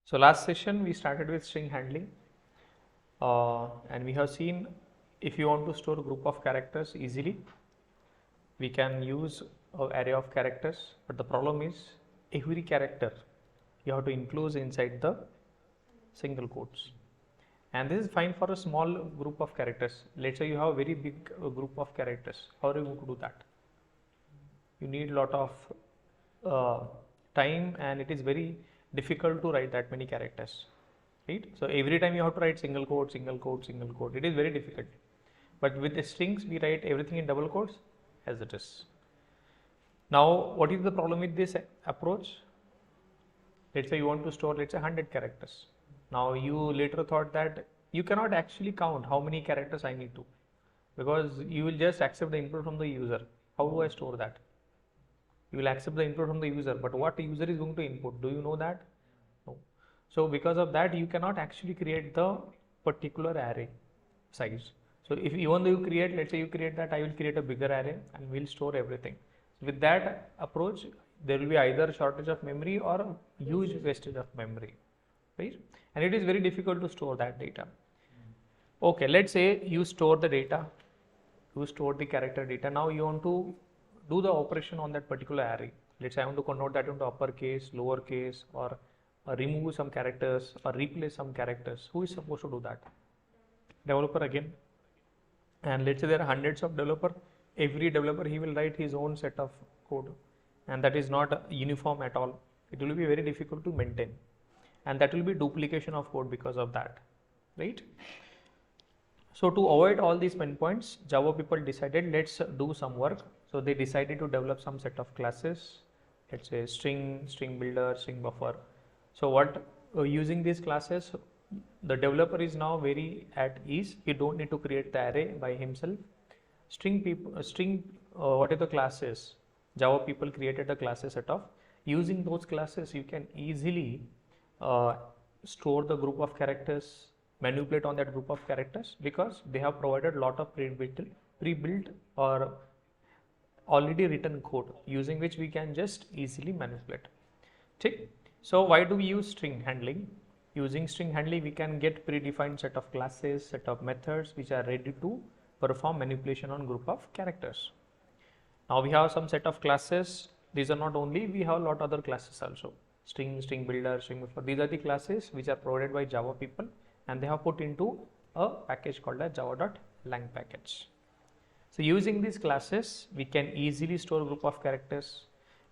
So last session we started with string handling and we have seen if you want to store a group of characters easily, we can use an array of characters, but the problem is every character you have to enclose inside the single quotes. And this is fine for a small group of characters. Let's say you have a very big group of characters. How are you going to do that? You need a lot of time and it is very difficult to write that many characters, right? So every time you have to write single quote, single quote, single quote. It is very difficult. But with the strings, we write everything in double quotes as it is. Now, what is the problem with this approach? Let's say you want to store, let's say 100 characters. Now, you later thought that you cannot actually count how many characters I need to, because you will just accept the input from the user. How do I store that? You will accept the input from the user, but what user is going to input? Do you know that? No. So because of that, you cannot actually create the particular array size. So if even though you create, let's say you create that, I will create a bigger array and we'll store everything. With that approach, there will be either shortage of memory or huge wastage of memory, right? And it is very difficult to store that data. Okay, let's say you store the data, you store the character data. Now you want to do the operation on that particular array. Let's say I want to convert that into uppercase, lowercase, or remove some characters or replace some characters. Who is supposed to do that? Developer again. And let's say there are hundreds of developers. Every developer, he will write his own set of code, and that is not uniform at all. It will be very difficult to maintain, and that will be duplication of code because of that, right? So to avoid all these pain points, Java people decided let's do some work. So they decided to develop some set of classes, let's say string, string builder, string buffer. So what using these classes, the developer is now very at ease. He don't need to create the array by himself. What are the classes? Java people created a classes set of. Using those classes, you can easily store the group of characters, manipulate on that group of characters, because they have provided a lot of pre-built or already written code using which we can just easily manipulate. Okay. So why do we use string handling? Using string handling, we can get predefined set of classes, set of methods which are ready to perform manipulation on group of characters. Now we have some set of classes. These are not only, we have a lot other classes also. String, string builder, string buffer. These are the classes which are provided by Java people, and they have put into a package called as java.lang package. So using these classes, we can easily store a group of characters.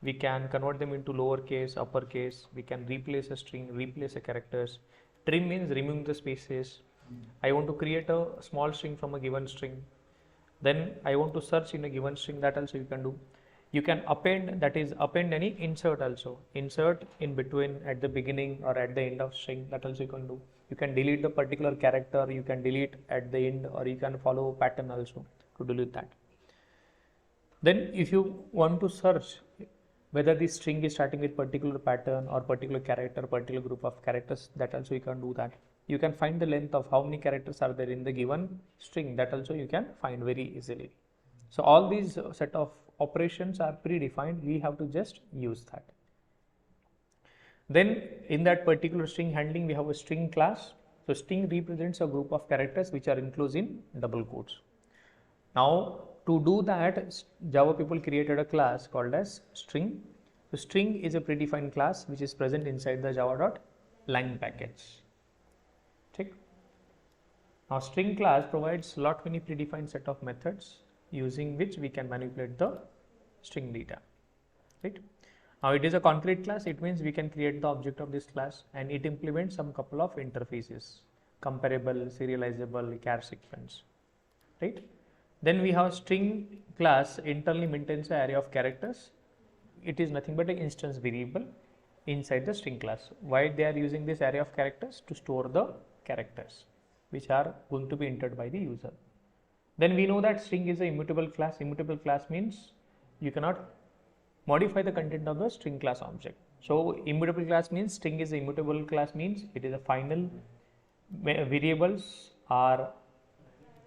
We can convert them into lowercase, uppercase. We can replace a string, replace a characters. Trim means removing the spaces. I want to create a small string from a given string. Then I want to search in a given string, that also you can do. You can append, that is append any insert also. Insert in between, at the beginning or at the end of string, that also you can do. You can delete the particular character, you can delete at the end, or you can follow pattern also to delete that. Then if you want to search whether the string is starting with particular pattern or particular character, particular group of characters, that also you can do that. You can find the length of how many characters are there in the given string, that also you can find very easily. So all these set of operations are predefined, we have to just use that. Then in that particular string handling, we have a string class. So string represents a group of characters which are enclosed in double quotes. Now to do that, Java people created a class called as string. So string is a predefined class which is present inside the java.lang package. Okay. Now string class provides lot many predefined set of methods using which we can manipulate the string data, right? Now it is a concrete class. It means we can create the object of this class, and it implements some couple of interfaces: comparable, serializable, char sequence, right? Then we have string class internally maintains an array of characters. It is nothing but an instance variable inside the string class. Why they are using this array of characters? To store the characters which are going to be entered by the user. Then we know that string is an immutable class. Immutable class means you cannot modify the content of the string class object. So immutable class means string is an immutable class means it is a final. Variables are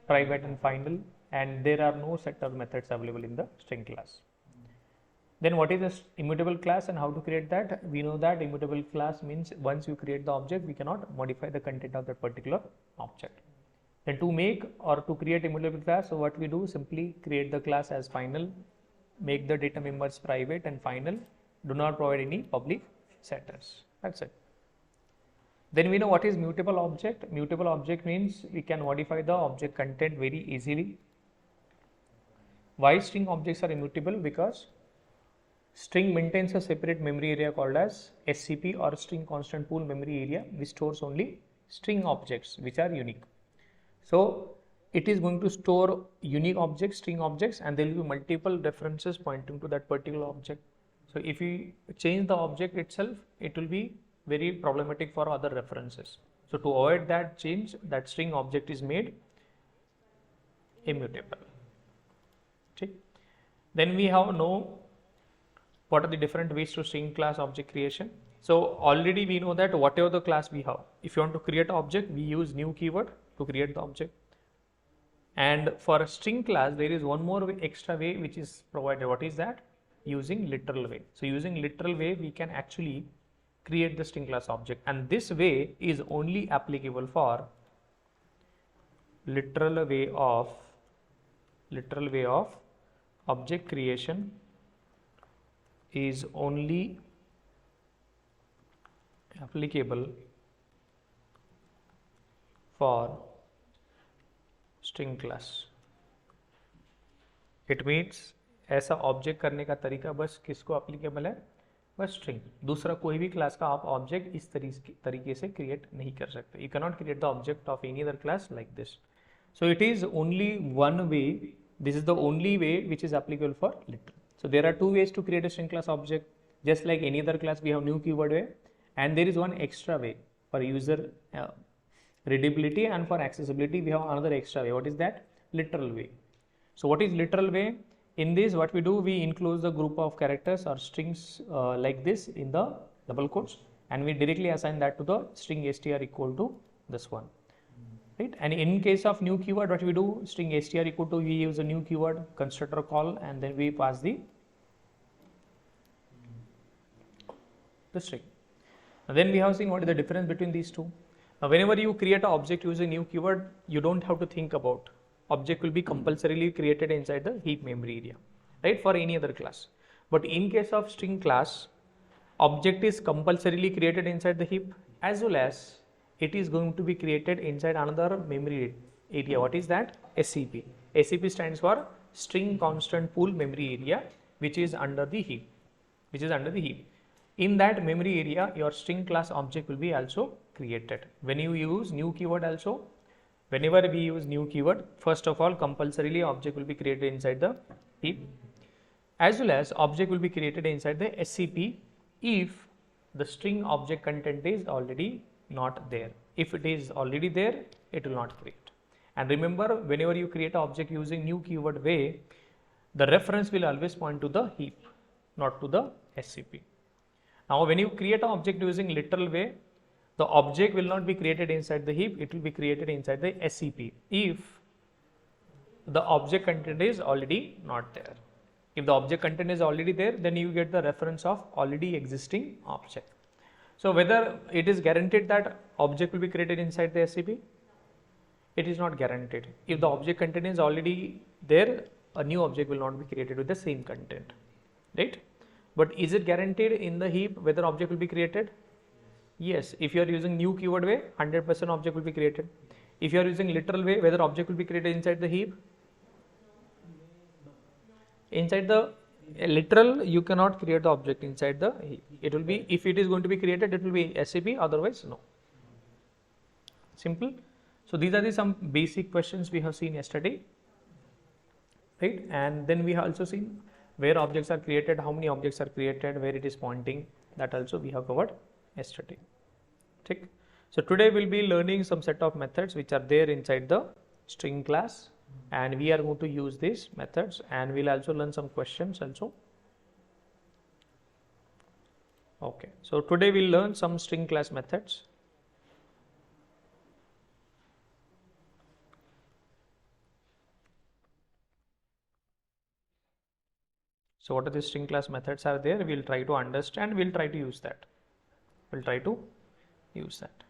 private and final, and there are no set of methods available in the string class. Then what is this immutable class and how to create that? We know that immutable class means once you create the object, we cannot modify the content of that particular object. Then to make or to create immutable class, so what we do, simply create the class as final, make the data members private and final, do not provide any public setters. That's it. Then we know what is mutable object. Mutable object means we can modify the object content very easily. Why string objects are immutable? Because string maintains a separate memory area called as SCP, or string constant pool memory area, which stores only string objects which are unique. So it is going to store unique objects, string objects, and there will be multiple references pointing to that particular object. So if we change the object itself, it will be very problematic for other references. So to avoid that change, that string object is made immutable. Okay. Then we have know what are the different ways to string class object creation. So already we know that whatever the class we have, if you want to create an object, we use new keyword to create the object. And for a string class, there is one more extra way which is provided. What is that? Using literal way. So using literal way, we can actually create the string class object, and this way is only applicable for literal way of object creation is only applicable for string class. It means ऐसा object करने का तरीका बस किसको applicable है? बस string. दूसरा कोई भी क्लास का आप ऑब्जेक्ट इस तरीके से क्रिएट नहीं कर सकते. You can not create the object of any other class like this. So it is only one way. This is the only way which is applicable for literal. So there are two ways to create a string class object. Just like any other class, we have new keyword way, and there is one extra way for user readability, and for accessibility we have another extra way. What is that? Literal way. So what is literal way? In this, what we do, we enclose the group of characters or strings like this in the double quotes, and we directly assign that to the string str equal to this one. Right? And in case of new keyword, what we do, string str equal to, we use a new keyword constructor call, and then we pass the string. Now then we have seen what is the difference between these two. Now whenever you create an object using new keyword, you don't have to think about object will be compulsorily created inside the heap memory area, right, for any other class. But in case of string class, object is compulsorily created inside the heap, as well as it is going to be created inside another memory area. What is that? SCP. SCP stands for string constant pool memory area, which is under the heap. In that memory area, your string class object will be also created. When you use new keyword also, whenever we use new keyword, first of all, compulsorily object will be created inside the heap, as well as object will be created inside the SCP if the string object content is already not there. If it is already there, it will not create. And remember, whenever you create an object using new keyword way, the reference will always point to the heap, not to the SCP. Now when you create an object using literal way, the object will not be created inside the heap, it will be created inside the SCP if the object content is already not there. If the object content is already there, then you get the reference of already existing object. So whether it is guaranteed that object will be created inside the SCP, it is not guaranteed. If the object content is already there, a new object will not be created with the same content, right? But is it guaranteed in the heap whether object will be created? Yes. If you are using new keyword way, 100% object will be created. If you are using literal way, whether object will be created inside the heap? Inside the literal, you cannot create the object inside the heap. It will be, if it is going to be created, it will be SCP, otherwise no. Simple. So these are the some basic questions we have seen yesterday, right? And then we have also seen where objects are created, how many objects are created, where it is pointing, that also we have covered yesterday. Okay. So today we'll be learning some set of methods which are there inside the string class, and we are going to use these methods, and we'll also learn some questions also. Okay, so today we'll learn some string class methods. So what are the string class methods are there? We'll try to understand, we'll try to use that. We'll try to use that.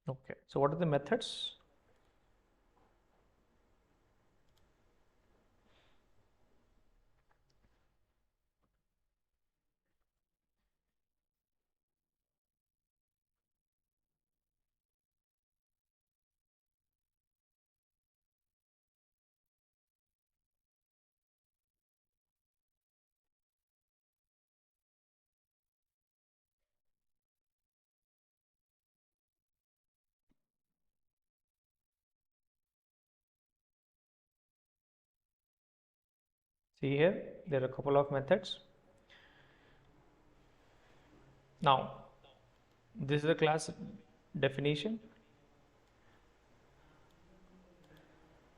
Okay, so what are the methods? See here, there are a couple of methods. Now, this is the class definition.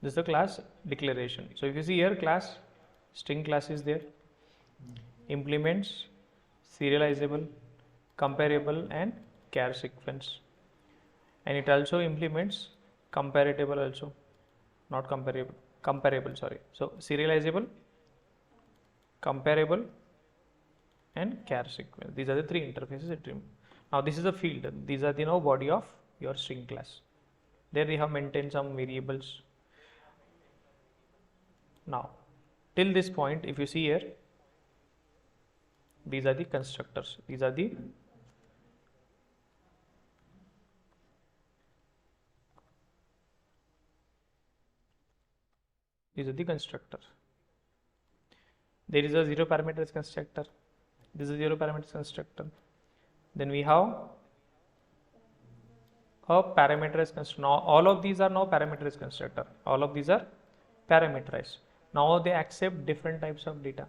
This is the class declaration. So if you see here, class, string class is there, implements, serializable, comparable, and char sequence. And it also implements comparatable also, not comparable, sorry. So serializable, comparable, and char sequence. These are the three interfaces it removes. Now this is a field. These are the body of your string class. There we have maintained some variables. Now till this point, if you see here, these are the constructors. These are the constructor. There is a zero parameters constructor. This is zero parameters constructor. Then we have a parameterized constructor. Now all of these are now parameterized constructor. All of these are parameterized. Now they accept different types of data.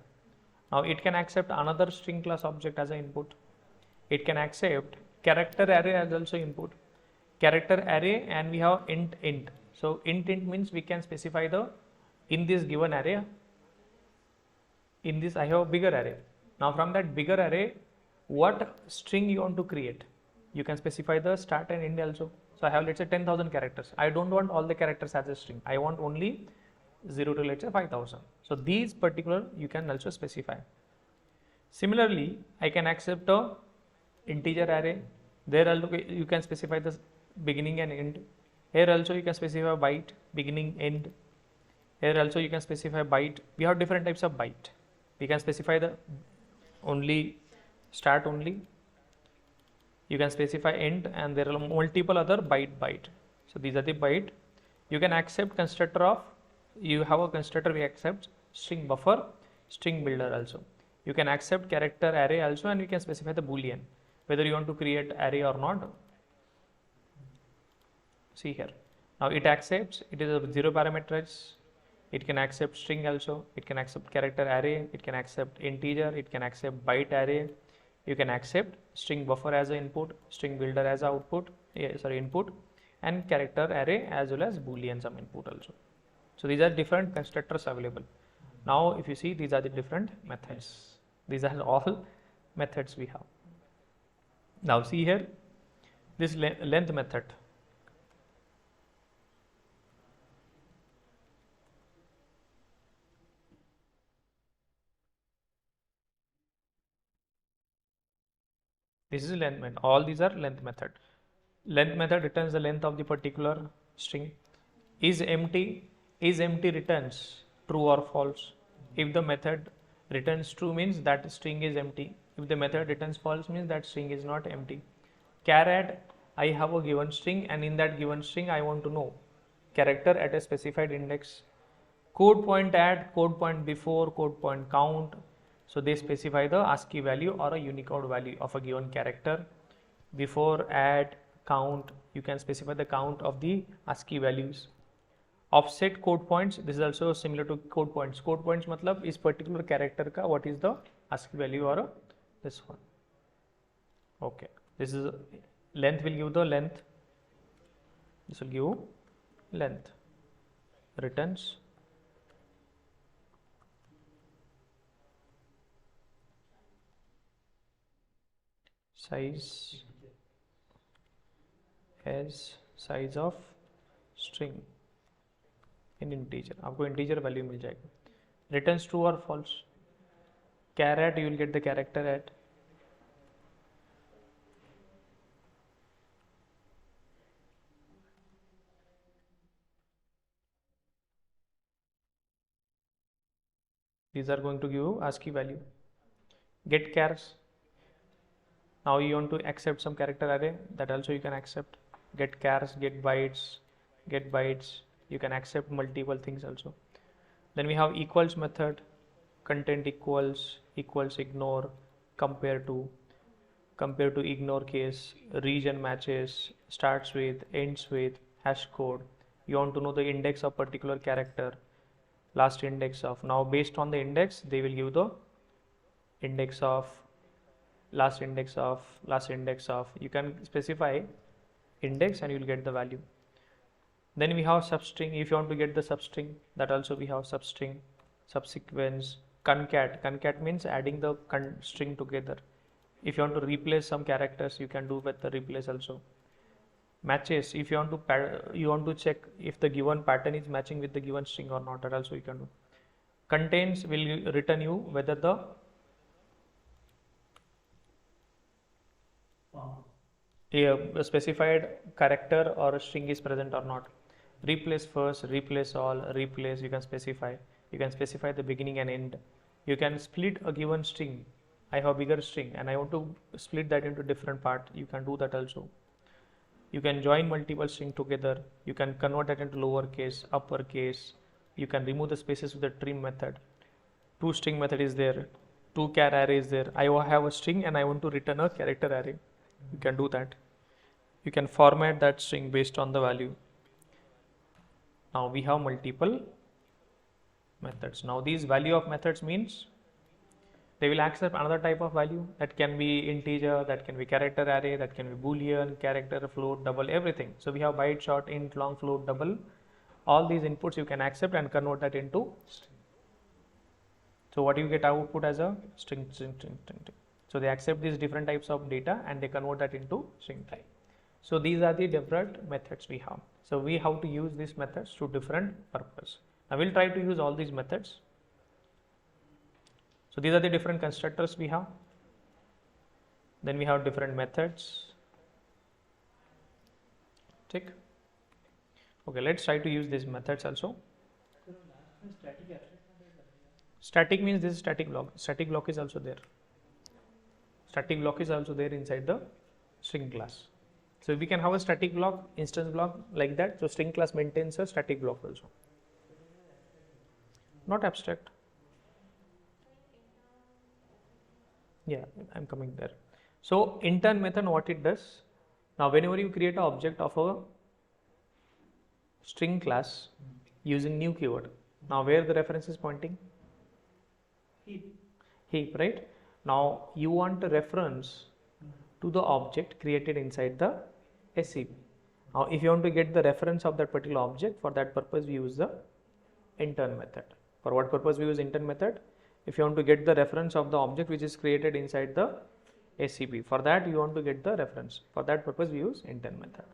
Now it can accept another string class object as an input. It can accept character array as also input. Character array, and we have int. So int means we can specify the, in this given array, in this I have a bigger array. Now from that bigger array, what string you want to create, you can specify the start and end also. So I have, let's say, 10,000 characters. I don't want all the characters as a string. I want only 0 to, let's say, 5,000. So these particular you can also specify. Similarly, I can accept a integer array. There also you can specify the beginning and end. Here also you can specify byte, beginning, end. Here also you can specify byte. We have different types of byte. We can specify the only start only. You can specify end, and there are multiple other byte. So these are the byte. You can accept constructor of, you have a constructor we accept string buffer, string builder also. You can accept character array also, and you can specify the boolean, whether you want to create array or not. See here. Now it accepts, it is a zero parameters. It can accept string also. It can accept character array. It can accept integer. It can accept byte array. You can accept string buffer as an input, string builder as output, input, and character array as well as boolean some input also. So these are different constructors available. Now if you see, these are the different methods. These are all methods we have. Now see here, this length method. This is length method. All these are length method. Length method returns the length of the particular string. Is empty returns true or false. If the method returns true, means that string is empty. If the method returns false, means that string is not empty. Char add, I have a given string, and in that given string I want to know character at a specified index. Code point add, code point before, code point count. So they specify the ASCII value or a Unicode value of a given character. Before, add, count, you can specify the count of the ASCII values. Offset code points, this is also similar to code points. Code points matlab is particular character ka what is the ASCII value or this one. Okay, this is length, will give the length. This will give length. Returns. Size as size of string in integer, आपको integer value मिल जाएगा. Returns true or false. Char at, you will get the character at. These are going to give you ASCII value. Get chars. Now you want to accept some character array, that also you can accept. Get chars, get bytes, get bytes. You can accept multiple things also. Then we have equals method, content equals, equals ignore, compare to ignore case, region matches, starts with, ends with, hash code. You want to know the index of particular character, last index of. Now based on the index, they will give the index of, last index of, last index of. You can specify index and you will get the value. Then we have substring. If you want to get the substring, that also we have substring, subsequence, concat. Concat means adding the string together. If you want to replace some characters, you can do with the replace also. Matches. If you want to check if the given pattern is matching with the given string or not, that also you can do. Contains will return you whether the a specified character or a string is present or not. Replace first, replace all, replace. You can specify. You can specify the beginning and end. You can split a given string. I have a bigger string and I want to split that into different part. You can do that also. You can join multiple string together. You can convert that into lowercase, uppercase. You can remove the spaces with the trim method. Two string method is there. Two char array is there. I have a string and I want to return a character array. You can do that. You can format that string based on the value. Now we have multiple methods. Now these value of methods means they will accept another type of value that can be integer, that can be character array, that can be boolean, character, float, double, everything. So we have byte, short, int, long, float, double. All these inputs you can accept and convert that into string. So what you get output as a string. So they accept these different types of data and they convert that into string type. So these are the different methods we have. So we have to use these methods to different purpose. Now we'll try to use all these methods. So these are the different constructors we have. Then we have different methods. Check. Okay, let's try to use these methods also. Static means this is static block. Static block is also there. Static block is also there inside the string class. So we can have a static block, instance block like that. So string class maintains a static block also. Not abstract. Yeah, I'm coming there. So intern method, what it does, now whenever you create an object of a string class using new keyword, now where the reference is pointing? Heap, right? Now you want a reference to the object created inside the SCP. Now if you want to get the reference of that particular object, for that purpose we use the intern method. For what purpose we use intern method? If you want to get the reference of the object which is created inside the SCP, for that you want to get the reference. For that purpose we use intern method.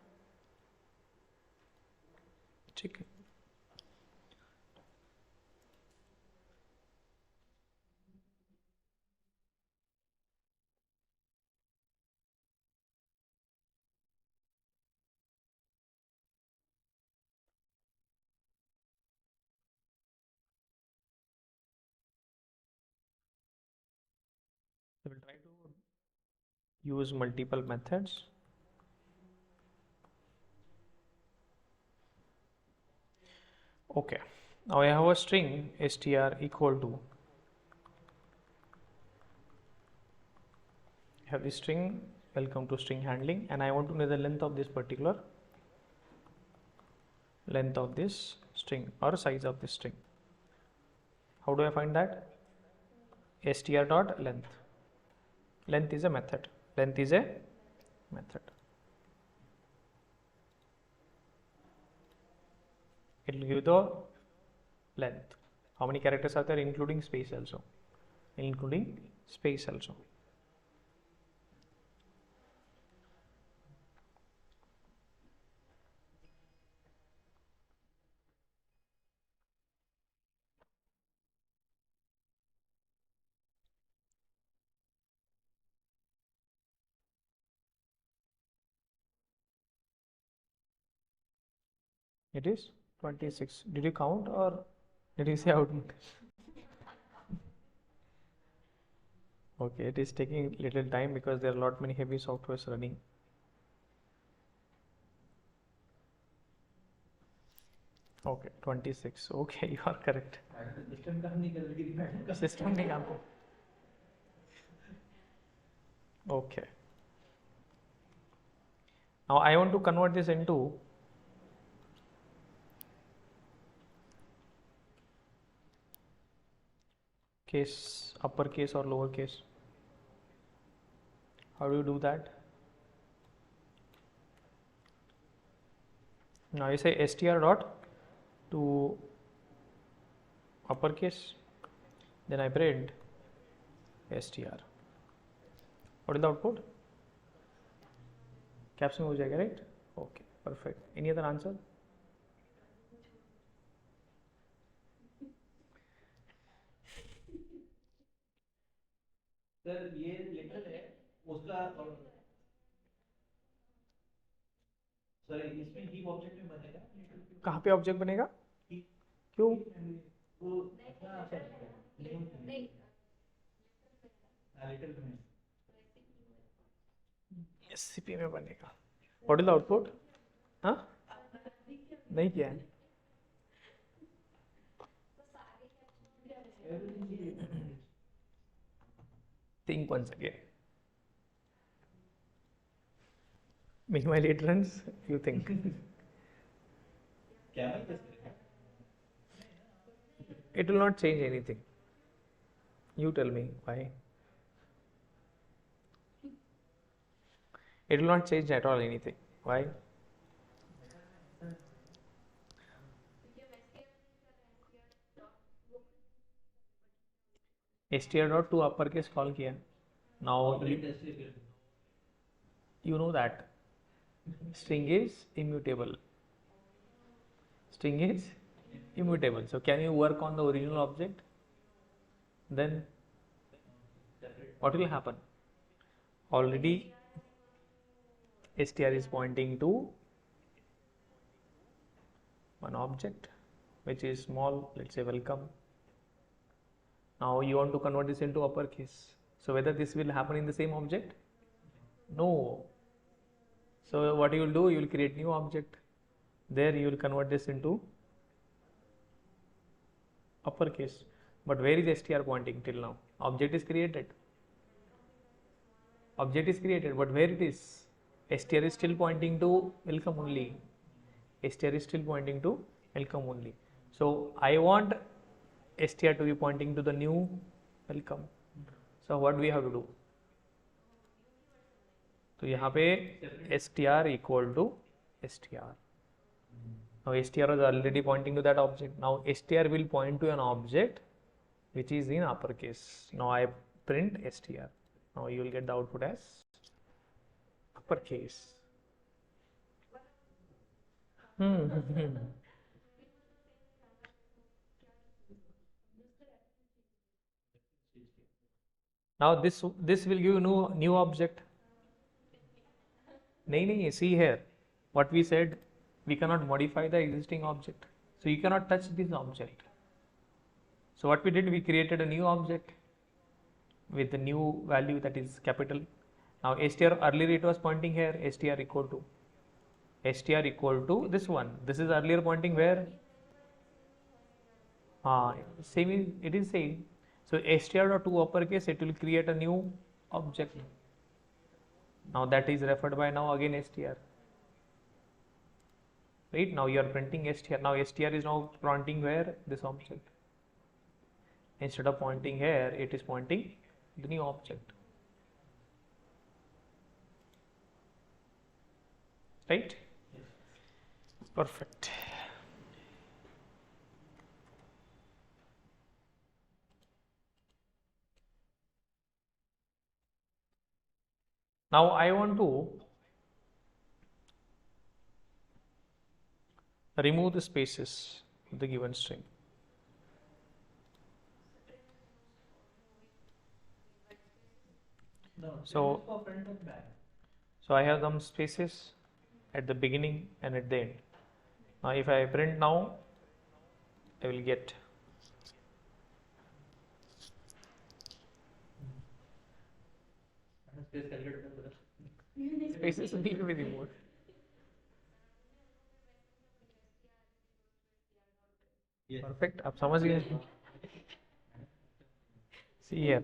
Check. So we'll try to use multiple methods. Okay, now I have a string str equal to, I have this string, welcome to string handling, and I want to know the length of this particular length of this string or size of this string. How do I find that? Str dot length. Length is a method. Length is a method. It will give the length. How many characters are there, including space also. Including space also. It is 26. Did you count or did you say Outlook? Okay, it is taking little time because there are a lot many heavy softwares running. Okay, 26. Okay, you are correct. System नहीं काम पे. Okay. Now I want to convert this into case, uppercase or lowercase. How do you do that? Now you say str dot to uppercase, then I print str. What is the output? Caps में हो जाएगा, right? Okay, perfect. Any other answer? Sir ये letter है उसका sorry इसमें heap object में बनेगा कहाँ पे ऑब्जेक्ट बनेगा? क्यों? वो नहीं लेटर में SCP में बनेगा. What is the output? हाँ? नहीं किया है. Think once again. Meanwhile it runs, you think. It will not change anything. You tell me why. It will not change at all anything. Why? str dot to uppercase call किया. Now you know that string is immutable. String is immutable. So can you work on the original object? Then what will happen? Already str is pointing to one object which is small, let's say welcome. Now you want to convert this into uppercase. So whether this will happen in the same object? No. So what you will do, you will create new object. There you will convert this into uppercase. But where is str pointing till now? Object is created. Object is created, but where it is? str is still pointing to welcome only. str is still pointing to welcome only. So I want str to be pointing to the new welcome. So what we have to do? तो यहाँ पे str equal to str. Now str is already pointing to that object. Now str will point to an object which is in uppercase. Now I print str. Now you will get the output as uppercase. Now this will give you new object. नहीं, see here what we said, we cannot modify the existing object, so you cannot touch this object. So what we did, we created a new object with the new value that is capital. Now str, earlier it was pointing here, str equal to this one. This is earlier pointing where? Same is, it is same. So str dot to uppercase, it will create a new object. Now that is referred by now again str. Right, now you are printing str. Now str is now pointing where? This object. Instead of pointing here, it is pointing the new object. Right? Yes. Perfect. Now I want to remove the spaces of the given string. No, So I have some spaces at the beginning and at the end. Now if I print now, I will get space calculator कर spaces will be removed. Perfect. आप समझ गए? See here,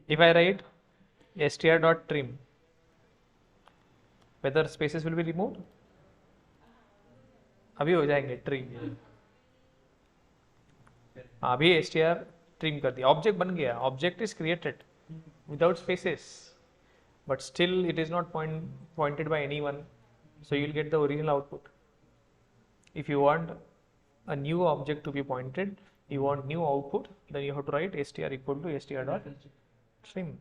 if I write str.trim, whether spaces will be removed? अभी हो जाएंगे trim. अभी str trim कर दिया, ऑब्जेक्ट बन गया. Object is created without spaces, but still it is not pointed by anyone, so you will get the original output. If you want a new object to be pointed, you want new output, then you have to write str equal to str.trim.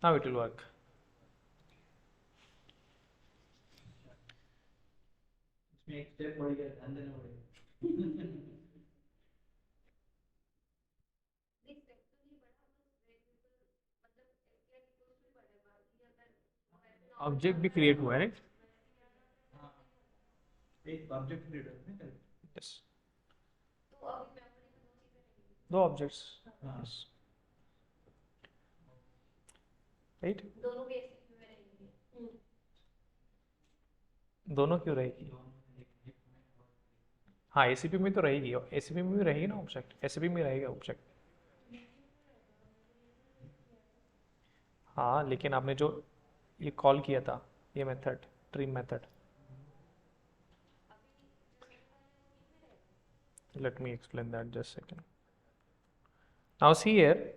Now it will work. इसमें एक step बढ़ गया, ध्यान देना पड़ेगा. Object भी create हुआ है, राइट? एक ऑब्जेक्ट क्रिएट है ना. यस, दो ऑब्जेक्ट्स. Yes, right. दोनों क्यों रहेगी? हाँ, एसीपी में तो रहेगी, एसीपी में भी रहेगी ना ऑब्जेक्ट, एसीपी में रहेगा ऑब्जेक्ट. हाँ, लेकिन आपने जो ये कॉल किया था, ये method, trim method, let me explain that just a second. Now see here,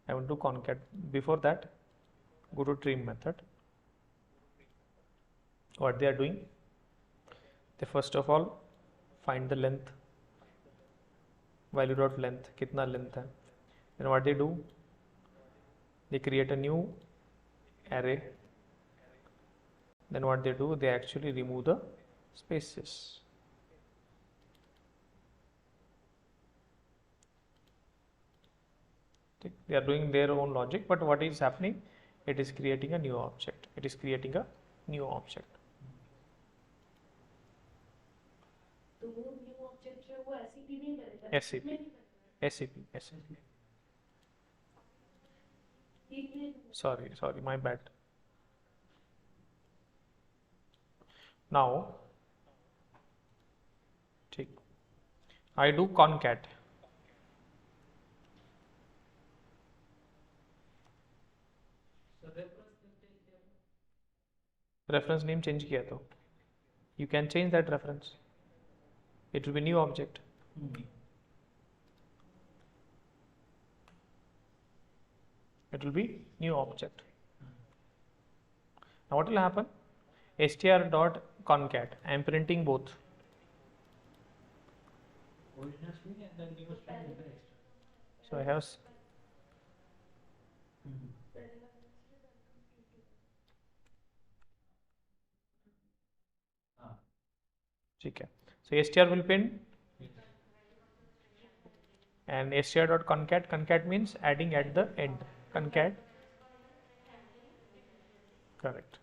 I want to concat. Before that, go to trim method. What they are doing, they first of all find the length, value dot length, कितना length है. Then what they do, they create a new array. Then what they do, they actually remove the spaces. They are doing their own logic, but what is happening, it is creating a new object. It is creating a new object. तो वो new object जो है वो SCP नहीं करेगा. SCP. Sorry, my bad. Now, ठीक, I do concat. Reference name change किया तो you can change that reference. It will be new object. It will be new object. Now what will happen? str.concat. I am printing both. Original string and then new string and the extra. So I have ठीक है. So str will print and str.concat. Concat means adding at the end. Concat. Correct.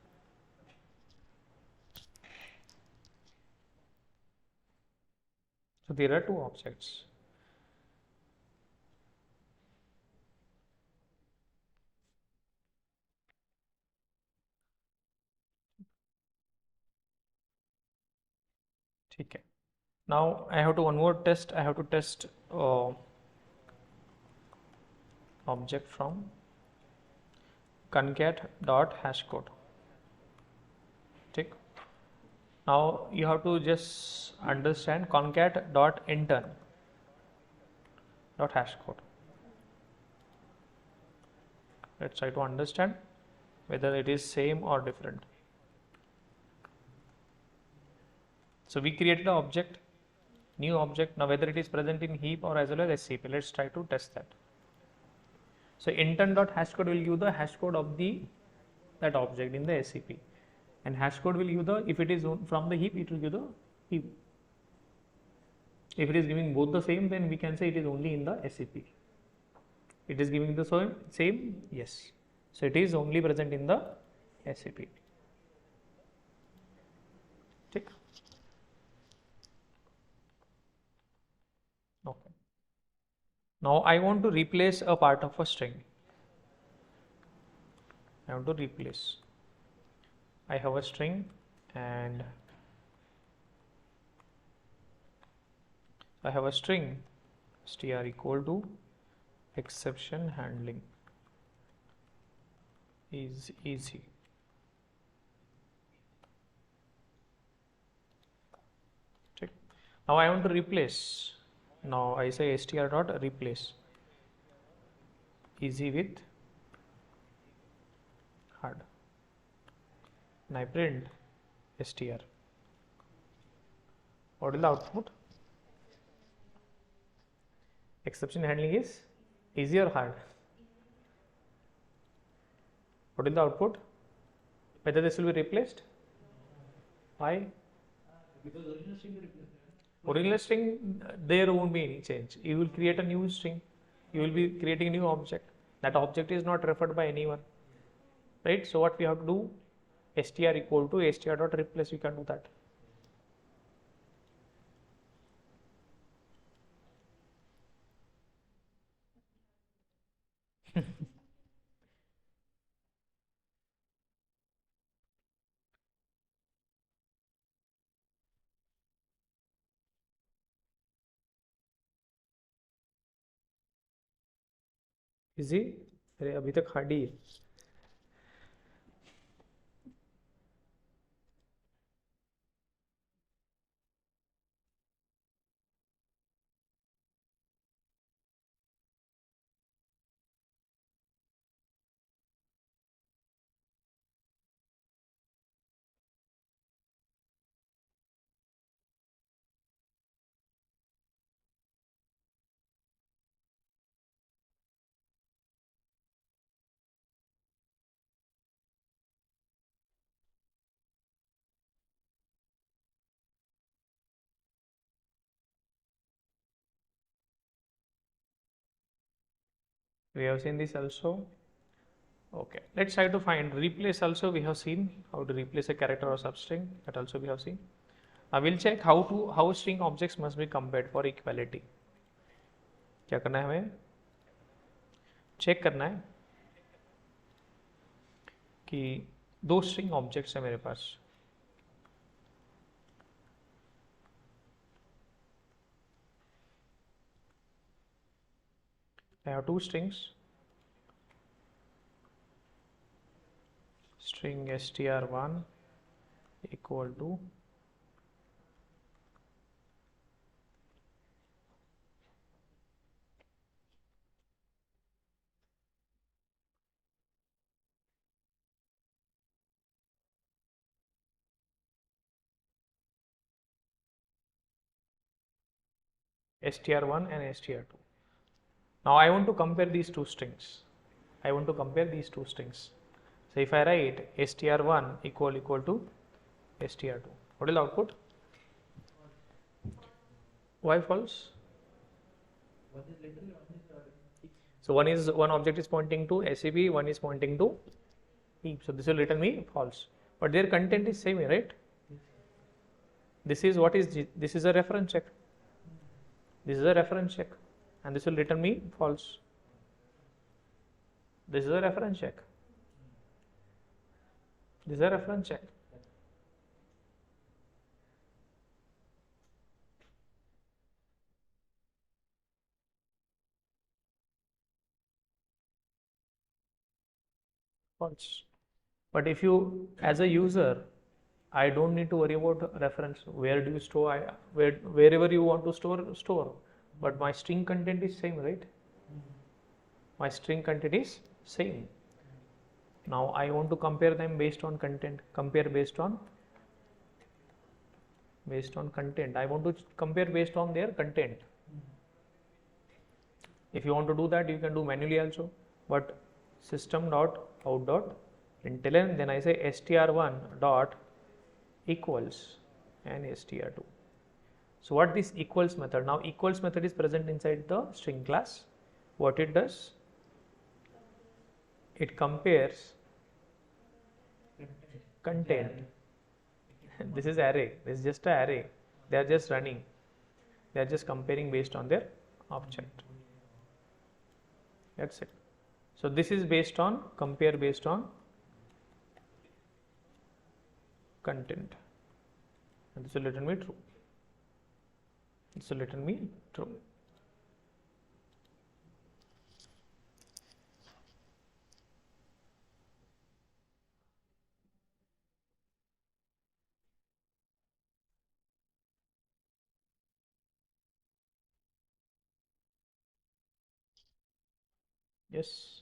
So there are two objects. ठीक है. Now I have to one more test. I have to test object from concat dot hash code. ठीक. Now you have to just understand concat dot intern dot hash code. Let's try to understand whether it is same or different. So we created an object, new object. Now whether it is present in heap or as well as SCP, let's try to test that. So intern dot hash code will give the hash code of that object in the SCP, and hash code will give the, if it is from the heap, it will give the heap. If it is giving both the same, then we can say it is only in the SCP. It is giving the same, yes. So it is only present in the SAP. Tick. Okay. Now I want to replace a part of a string. I want to replace. I have a string and I have a string str equal to exception handling is easy. Check. Now I want to replace. Now I say str dot replace easy with hard. And I print str. What is the output? Exception handling is easy or hard? What is the output? Whether this will be replaced? Why? Because original string will replace that. Original string, there won't be any change. You will create a new string. You will be creating a new object. That object is not referred by anyone. Right? So what we have to do? Str equal to str dot replace. You can do that. Easy? अरे अभी तक hard ही है. We have seen this also. Okay, let's try to find replace also. We have seen how to replace a character or substring. That also we have seen. Now we'll check how string objects must be compared for equality. क्या करना है हमें? Check करना है कि दो string objects है मेरे पास. I have two strings. String str1 equal to str1 and str2. Now I want to compare these two strings. So if I write str1 equal to str2, what is the output? Why false? One is literal, one is So one object is pointing to SAP, one is pointing to heap. So this will return me false. But their content is same, right? This is what is this is a reference check. This is a reference check, and this will return me false. This is a reference check. This is a reference check. False. But if you, as a user, I don't need to worry about reference. Where do you store? Wherever you want to store. But my string content is same, right? My string content is same. Now I want to compare them based on content. Compare based on content. I want to compare based on their content. If you want to do that, you can do manually also. But system.out.println, then I say str1 dot equals and str2. So what this equals method? Now equals method is present inside the string class. What it does? It compares Content. This is array. This is just an array. They are just running. They are just comparing based on their object. That's it. So this is based on compare based on content, and this will return me true. This will return me true. Yes.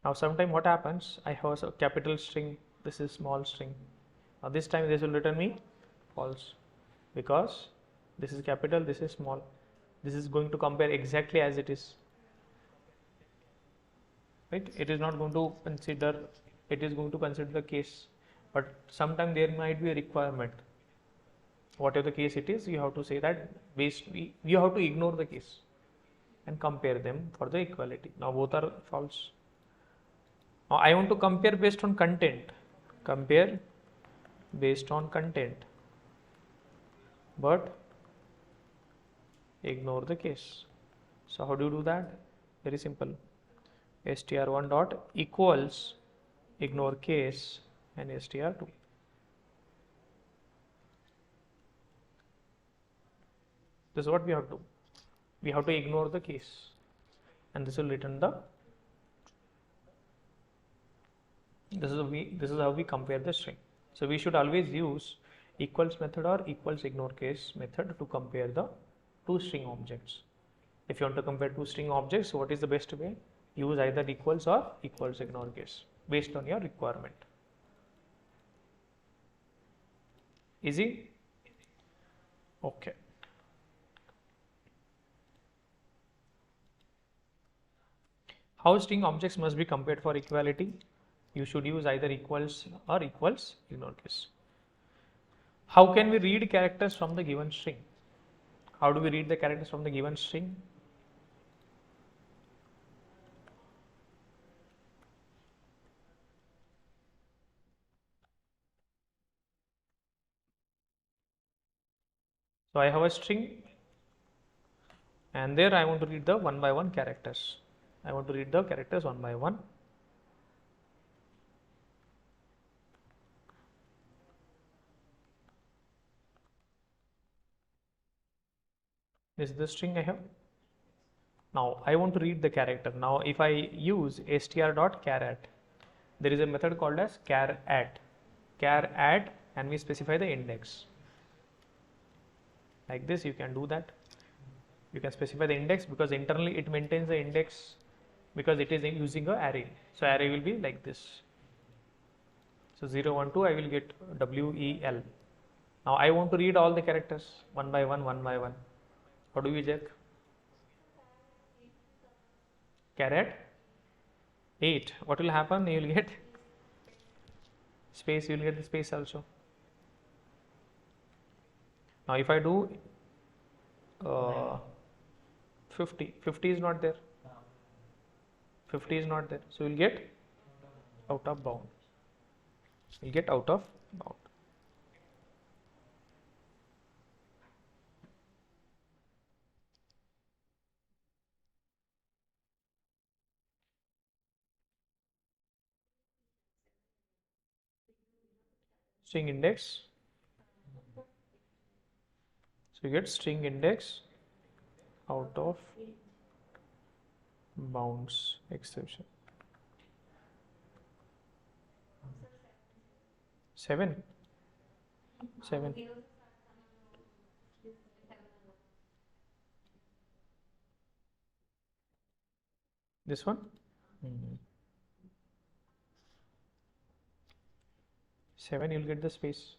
Now sometime what happens, I have a capital string, this is small string. Now this time this will return me false, because this is capital, this is small. This is going to compare exactly as it is, right? It is not going to consider, it is going to consider the case, but sometime there might be a requirement. Whatever the case it is, you have to say that you have to ignore the case and compare them for the equality. Now both are false. Now I want to compare based on content. Compare based on content, but ignore the case. So how do you do that? Very simple. str1 dot equals ignore case and str2. This is what we have to do. We have to ignore the case, and this will return the. This is how we compare the string. So we should always use equals method or equals ignore case method to compare the two string objects. If you want to compare two string objects, what is the best way? Use either equals or equals ignore case based on your requirement. Easy? Okay. How string objects must be compared for equality? You should use either equals or equals ignore case. How can we read characters from the given string? How do we read the characters from the given string? So I have a string, and there I want to read the one by one characters. I want to read the characters one by one. This is the string I have. Now I want to read the character. Now if I use str.charAt, there is a method called as charAt, and we specify the index. Like this, you can do that. You can specify the index because internally it maintains the index because it is using a array. So array will be like this. So 0, 1, 2, I will get WEL. Now I want to read all the characters one by one, one by one. How do we check? Caret 8. What will happen? You will get space, you will get the space also. Now if I do 50 is not there. 50 is not there. So you will get out of bound. You will get out of bound. String index. So you get string index out of bounds exception. 7. This one? 7, you'll get the space.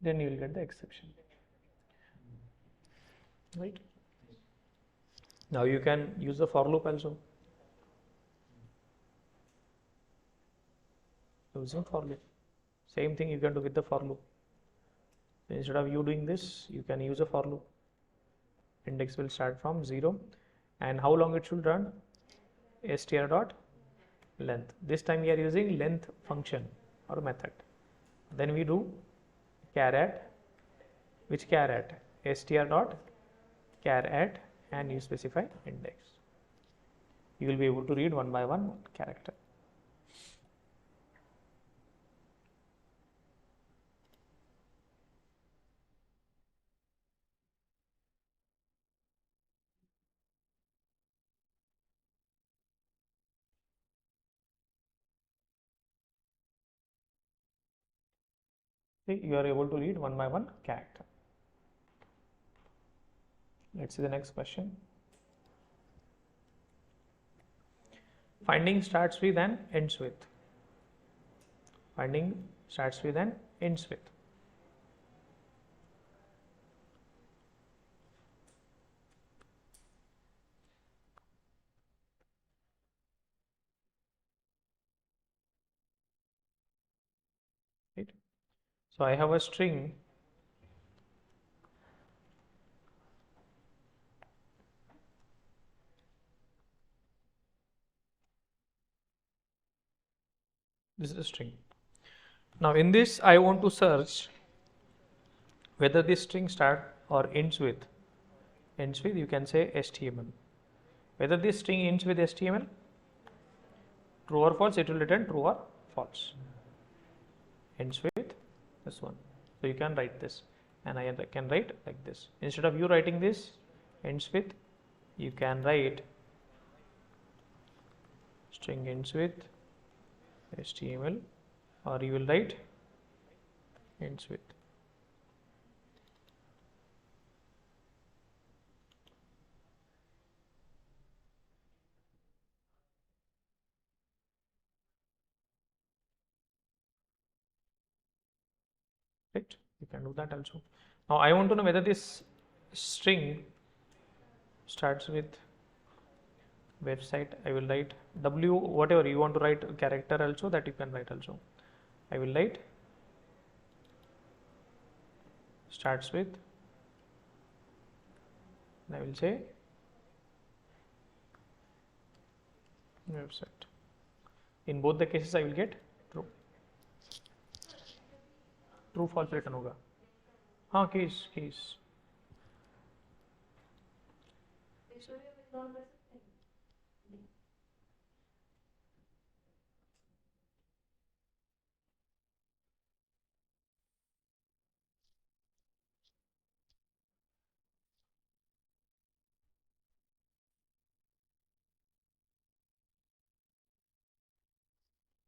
Then you will get the exception. Right? Now you can use the for loop also. Using for loop. Same thing you can do with the for loop. So instead of you doing this, you can use a for loop. Index will start from 0, and how long it should run? Str dot length. This time we are using length function or method. Then we do char at, which char at? Str dot char at, and you specify index. You will be able to read one by one character. See, you are able to read one by one character. Let's see the next question. Finding starts with and ends with. Finding starts with and ends with. Right. So I have a string. This is a string. Now in this I want to search whether this string starts or ends with. Ends with, you can say HTML. Whether this string ends with HTML, true or false, it will return true or false. Ends with this one. So you can write this, and I can write like this. Instead of you writing this ends with, you can write string ends with HTML, or you will write ends with. Right, you can do that also. Now I want to know whether this string starts with website. I will write W, whatever you want to write character also, that you can write also. I will write starts with, and I will say website. In both the cases I will get true. True false return होगा. हाँ, case case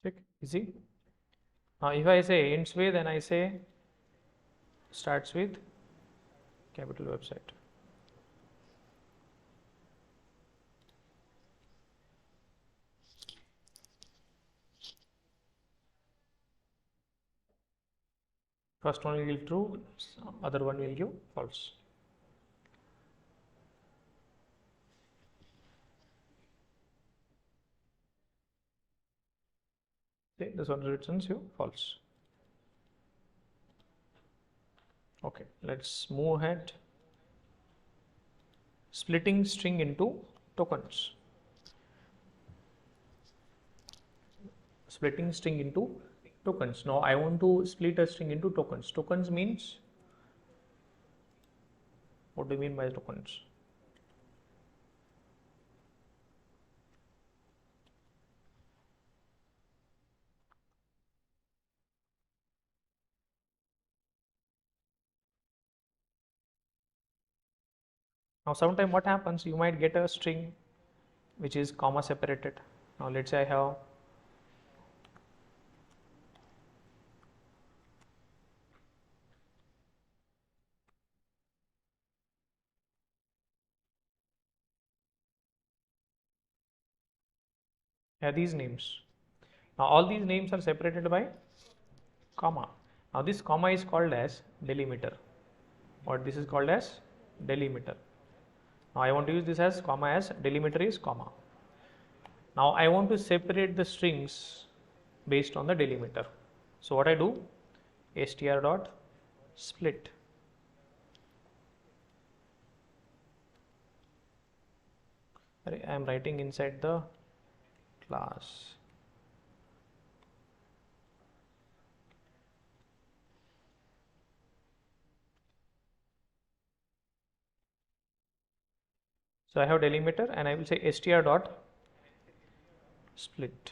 ठीक, easy. If I say ends with, then I say starts with capital website. First one will give true, other one will give false. Okay, this one returns you false. Okay, let's move ahead. Splitting string into tokens. Splitting string into tokens. Now I want to split a string into tokens. Tokens means, what do you mean by tokens? Now sometime what happens, you might get a string which is comma separated. Now let's say I have these names. Now all these names are separated by comma. Now this comma is called as delimiter. What this is called as delimiter. Now I want to use this as comma, as delimiter is comma. Now I want to separate the strings based on the delimiter. So what I do, str dot split. I am writing inside the class. So I have delimiter and I will say str dot split.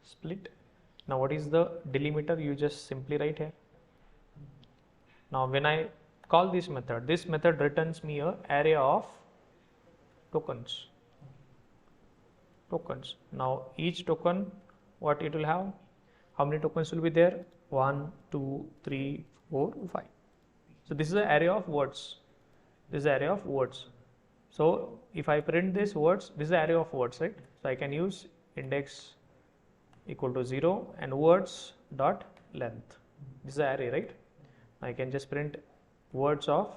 Split. Now what is the delimiter? You just simply write here. Now when I call this method returns me a array of tokens. Now each token, what it will have? How many tokens will be there? 1, 2, 3, 4, 5. So this is the array of words. This is the array of words. So if I print this words, this is the array of words, right? So I can use index equal to 0 and words dot length. This is the array, right? I can just print words of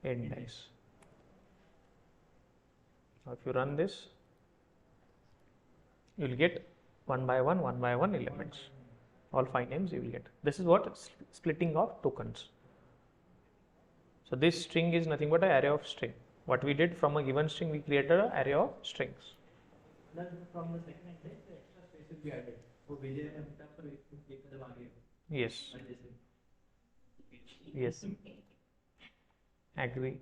index. Now if you run this, you will get one by one elements. All 5 names you will get. This is what splitting of tokens. So this string is nothing but an array of string. What we did, from a given string, we created an array of strings. Then from the second index, the extra space will be added. So Vijay and Amita will take the value. Yes. Yes. Agree.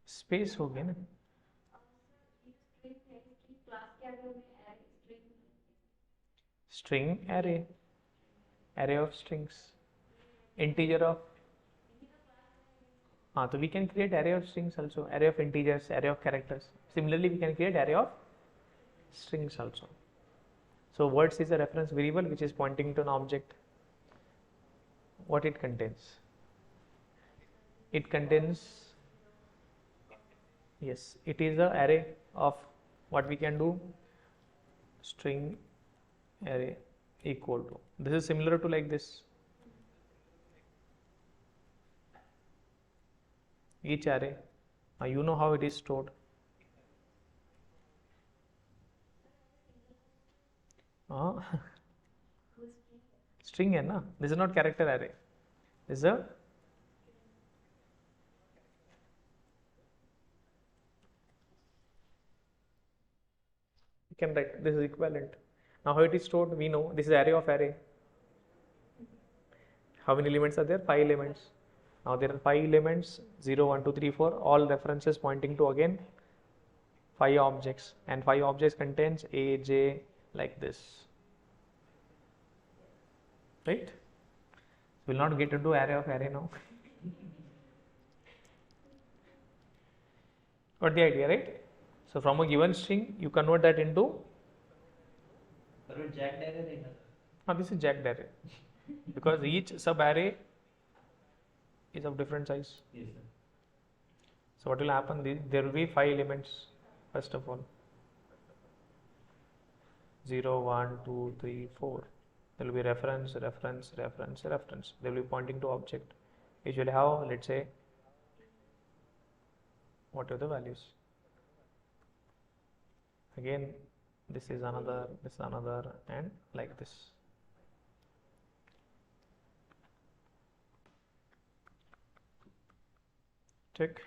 Space हो गया ना. String array of strings, integer of. So we can create array of strings also, array of integers, array of characters. Similarly, we can create array of strings also. So words is a reference variable which is pointing to an object. What it contains? It contains, yes, it is a array of what we can do, string array equal to. This is similar to like this. Each array, you know how it is stored. String है ना. This is not character array. This is a you can write this is equivalent. Now how it is stored, we know this is array of array. How many elements are there? 5 elements. Now there are 5 elements, 0, 1, 2, 3, 4, all references pointing to again 5 objects, and 5 objects contains A, J, like this, right? We'll not get into array of array now. Got the idea, right? So from a given string, you convert that into. Jagged array. This is jagged array because each sub array is of different size. Yes, sir. So what will happen? There will be 5 elements first of all. 0, 1, 2, 3, 4. There will be reference. They will be pointing to object. Usually have, let's say, what are the values? Again, this is another, and like this. Check.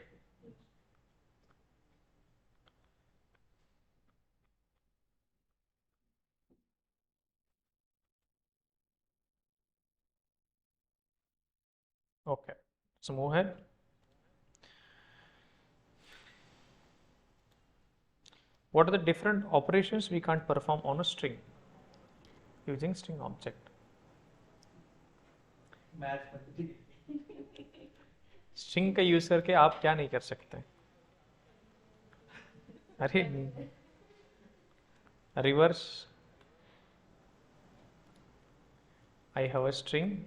Okay, so move ahead. What are the different operations we can't perform on a string using string object? String का use करके आप क्या नहीं कर सकते? अरे reverse, I have a string.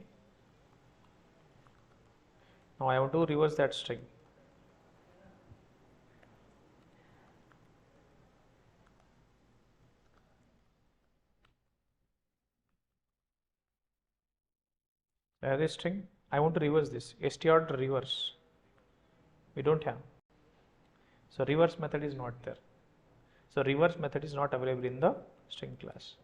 Now I want to reverse that string. I have a string. I want to reverse this. str reverse. We don't have. So reverse method is not there. So reverse method is not available in the string class.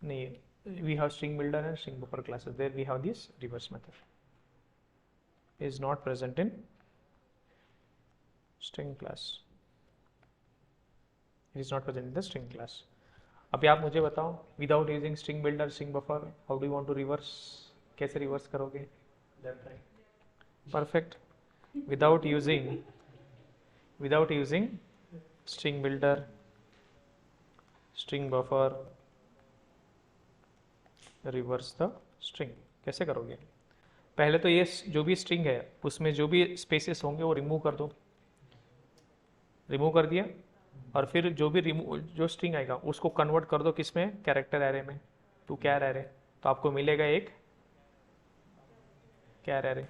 We have string builder and string buffer classes. There we have this reverse method. Is not present in string class. It is not present in the string class. अभी आप मुझे बताओ, without using string builder, string buffer, how do you want to reverse? कैसे reverse करोगे? Left right. Perfect. Without using string builder, string buffer, reverse the string. कैसे करोगे? पहले तो ये जो भी string है उसमें जो भी spaces होंगे वो remove कर दो. रिमूव कर दिया और फिर जो स्ट्रिंग आएगा उसको कन्वर्ट कर दो किसमें, कैरेक्टर एरे में, टू कैर एरे. तो आपको मिलेगा एक कैर एरे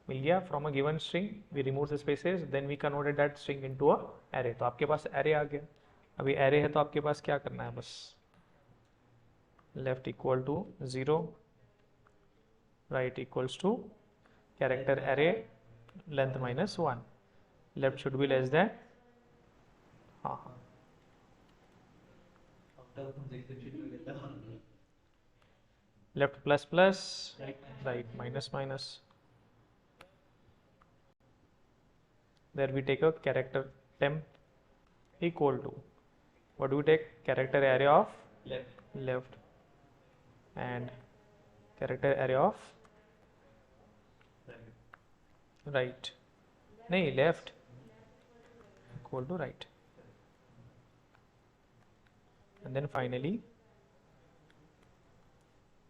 मिल गया. From a given string we remove the spaces, then we converted that string into a array. तो आपके पास एरे आ गया. अभी एरे है तो आपके पास क्या करना है, बस left equal to 0, right equals to character array length -1. Left should be less than, हाँ, left plus plus, right minus minus. There we take a character temp equal to, what do we take, character array of left and character array of right. नहीं, left equal to right, and then finally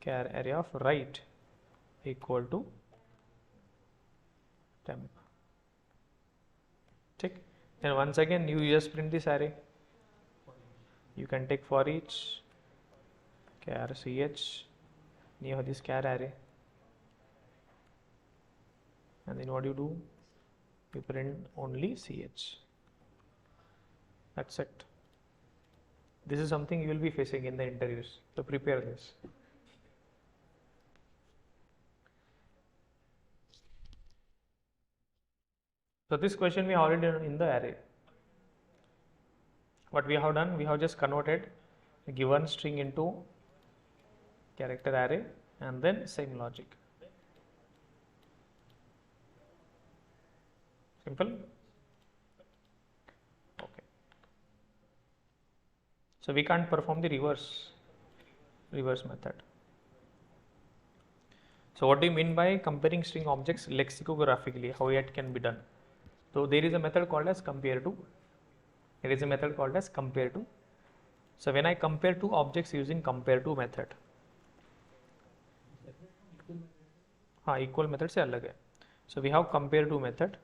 char array of right equal to temp. Check. Then once again you just print this array. You can take for each char ch near this char array, and then what you do, you print only ch. That's it. This is something you will be facing in the interviews, so prepare this. So this question we already done in the array. What we have done, we have just converted a given string into character array, and then same logic. Simple. Okay. So we can't perform the reverse method. So what do you mean by comparing string objects lexicographically? How it can be done? So there is a method called as compare to. So when I compare two objects using compare to method, हाँ, equal method से अलग है. So we have compare to method.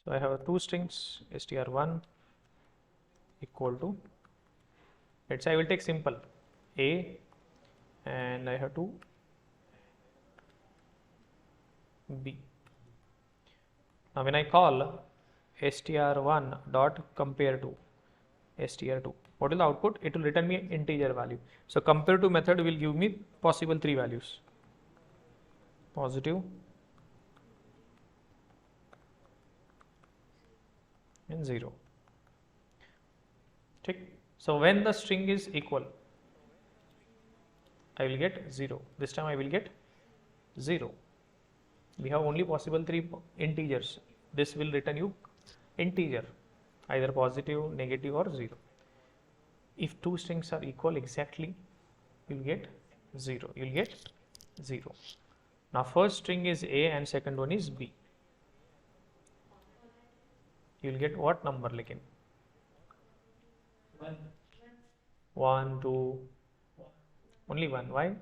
So I have two strings, str1 equal to, let's say I will take simple a, and I have to b. Now when I call str1 dot compare to str2, what is the output? It will return me integer value. So compare to method will give me possible three values: positive and 0. Take. So when the string is equal, I will get 0. This time I will get 0. We have only possible three integers. This will return you integer, either positive, negative or 0. If two strings are equal exactly, you will get 0. You will get 0. Now first string is a and second one is b. You will get what number? Lekin 1, 2, only 1. Why?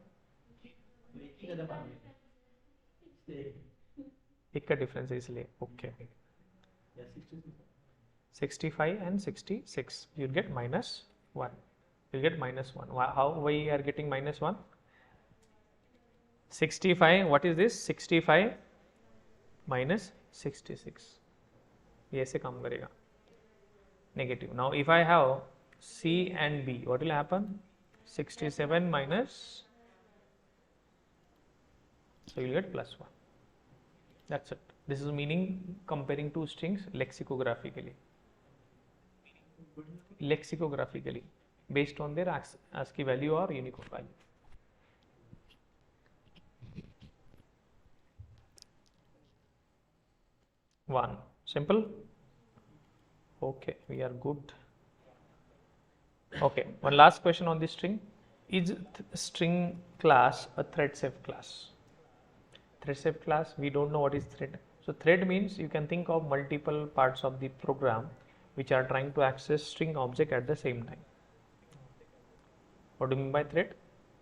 एक का difference है इसलिए. Okay. 65 and 66. You will get -1. You will get -1. How we are getting -1? 65. What is this? 65 minus 66. ये ऐसे काम करेगा. Negative. Now if I have C and B, what will happen? 67 minus, so you'll get plus 1. That's it. This is meaning comparing two strings lexicographically. Lexicographically, based on their ASCII value or Unicode value. One. Simple? Okay, we are good. Okay, one last question on this string. Is string class a thread safe class? Thread safe class, we don't know what is thread. So thread means you can think of multiple parts of the program which are trying to access string object at the same time. What do you mean by thread?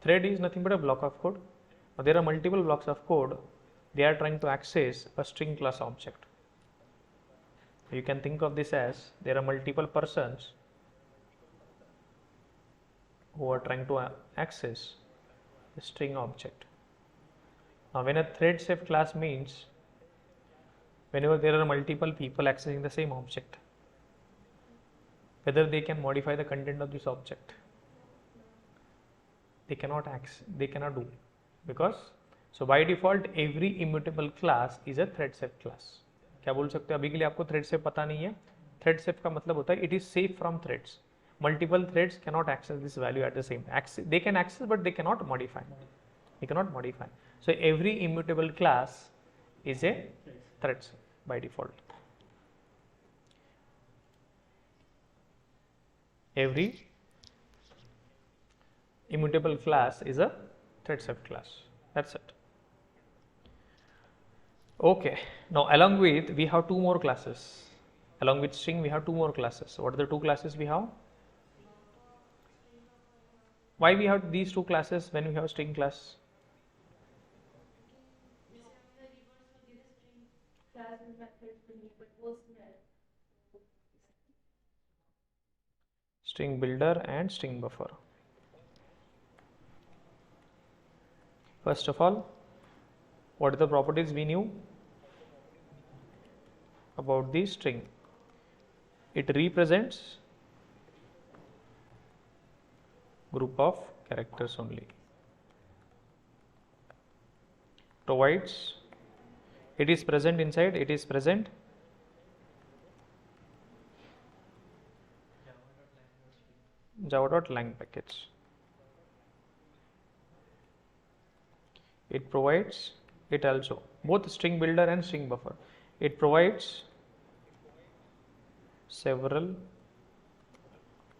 Thread is nothing but a block of code. Now there are multiple blocks of code. They are trying to access a string class object. You can think of this as there are multiple persons who are trying to access the string object. Now when a thread safe class means whenever there are multiple people accessing the same object, whether they can modify the content of this object, they cannot do, because so by default every immutable class is a thread safe class. क्या बोल सकते हो? अभी के लिए आपको thread safe पता नहीं है. थ्रेड सेफ का मतलब होता है it is safe from threads. Multiple threads cannot access this value at the same. They can access but they cannot modify. They cannot modify. So every immutable class is a thread by default. Every immutable class is a thread safe class. That's it. Okay. Now along with we have two more classes. Along with string we have two more classes. So what are the two classes we have? Why we have these two classes when we have string class? String builder and string buffer. First of all, what are the properties we knew about the string? It represents group of characters only. Provides, it is present inside, it is present java.lang package. It provides, it also, both string builder and string buffer, it provides several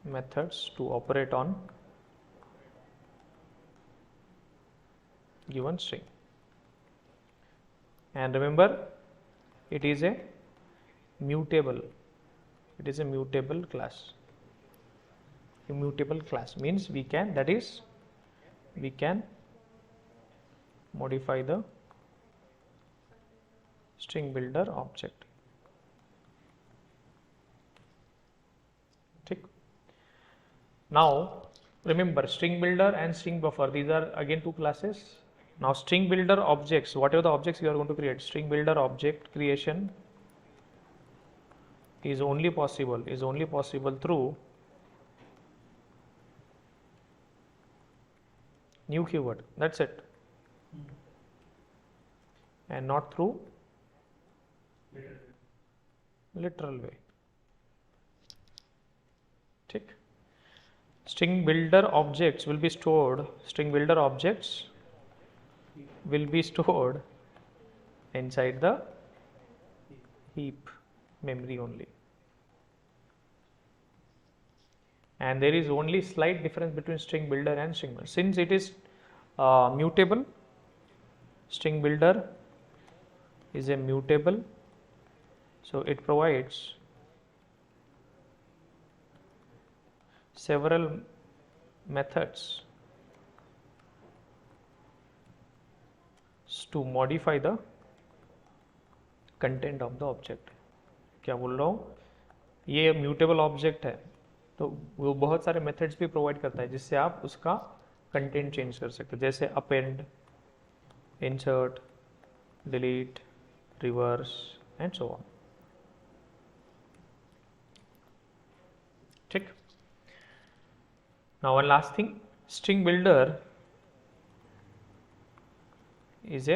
methods to operate on given string. And remember, it is a mutable. It is a mutable class. Immutable class means we can, that is, we can modify the string builder object. Okay. Now remember, string builder and string buffer, these are again two classes. Now string builder objects, whatever the objects you are going to create, string builder object creation is only possible through new keyword. That's it. And not through literal way. Tick. String builder objects will be stored. String builder objects will be stored inside the heap memory only. And there is only slight difference between string builder and string builder. Since it is mutable, string builder is a mutable, so it provides several methods to modify the content of the object. क्या बोल रहा हूँ, ये mutable object है तो वो बहुत सारे methods भी provide करता है जिससे आप उसका content change कर सकते हो, जैसे append, insert, delete, reverse and so on. ठीक. Now one last thing, string builder is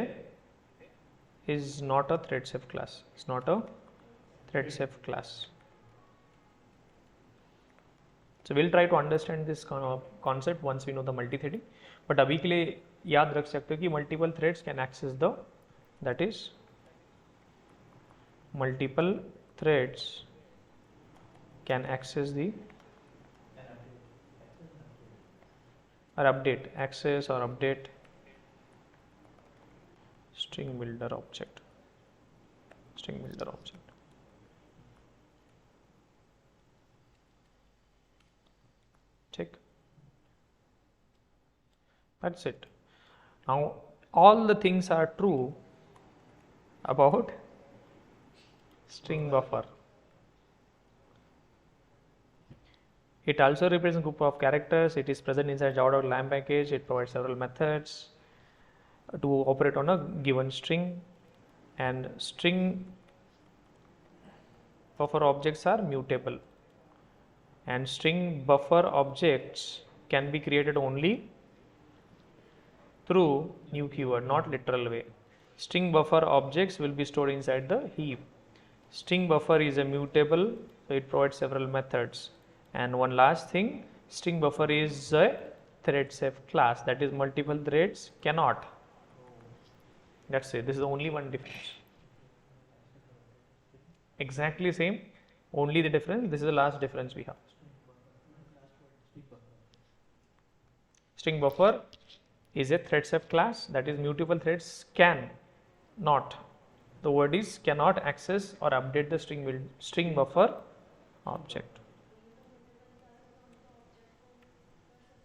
not a thread safe class. It's not a thread safe class. So we'll try to understand this concept once we know the multi-threading. But अभी के लिए याद रख सकते हो कि multiple threads can access the, that is multiple threads can access the or update, access or update string builder object. String builder object. Check. That's it. Now all the things are true about string buffer. It also represents a group of characters. It is present inside java.lam package. It provides several methods to operate on a given string, and string buffer objects are mutable, and string buffer objects can be created only through new keyword, not literal way. String buffer objects will be stored inside the heap. String buffer is a mutable, so it provides several methods. And one last thing, string buffer is a thread safe class, that is multiple threads cannot. That's it. This is only one difference. Exactly same, only the difference, this is the last difference we have. String buffer is a thread safe class, that is mutable threads can not. The word is cannot access or update the string buffer object.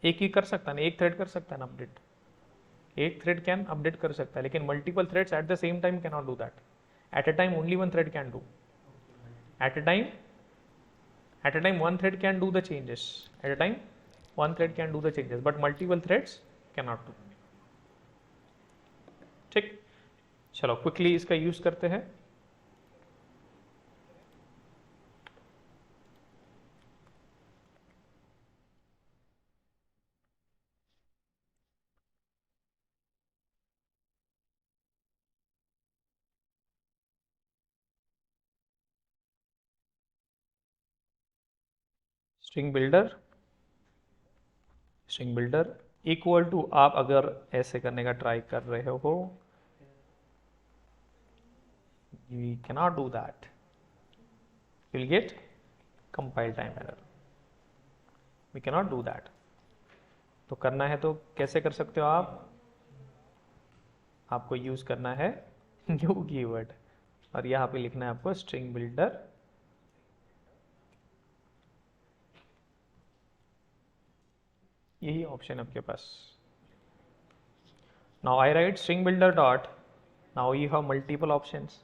एक ही कर सकता है ना, एक thread कर सकता है ना अपडेट, एक थ्रेड कैन अपडेट कर सकता है, लेकिन multiple threads eight the same time can not do that. At a time only one thread can do. At a time one thread can do the changes. At a time one thread can do the changes, but multiple threads cannot do. ठीक, चलो quickly इसका use करते हैं. String builder equal to, आप अगर ऐसे करने का ट्राई कर रहे हो, we cannot do that, you'll get compile time error. We cannot do that. तो करना है तो कैसे कर सकते हो आप, आपको यूज करना है न्यू कीवर्ड, और यहाँ पे लिखना है आपको स्ट्रिंग बिल्डर. यही ऑप्शन आपके पास. Now I write string builder dot. Now you have multiple options: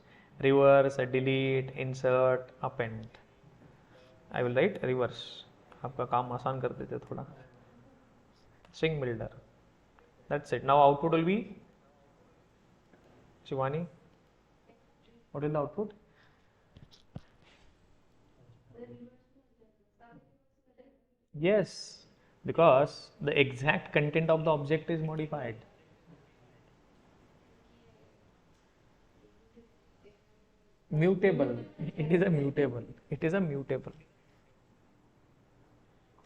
reverse, delete, insert, append. I will write reverse. आपका काम आसान कर देते थोड़ा. String builder. That's it. Now output will be, Shivani, what is the output? Yes, because the exact content of the object is modified. Mutable. It is a mutable. It is a mutable.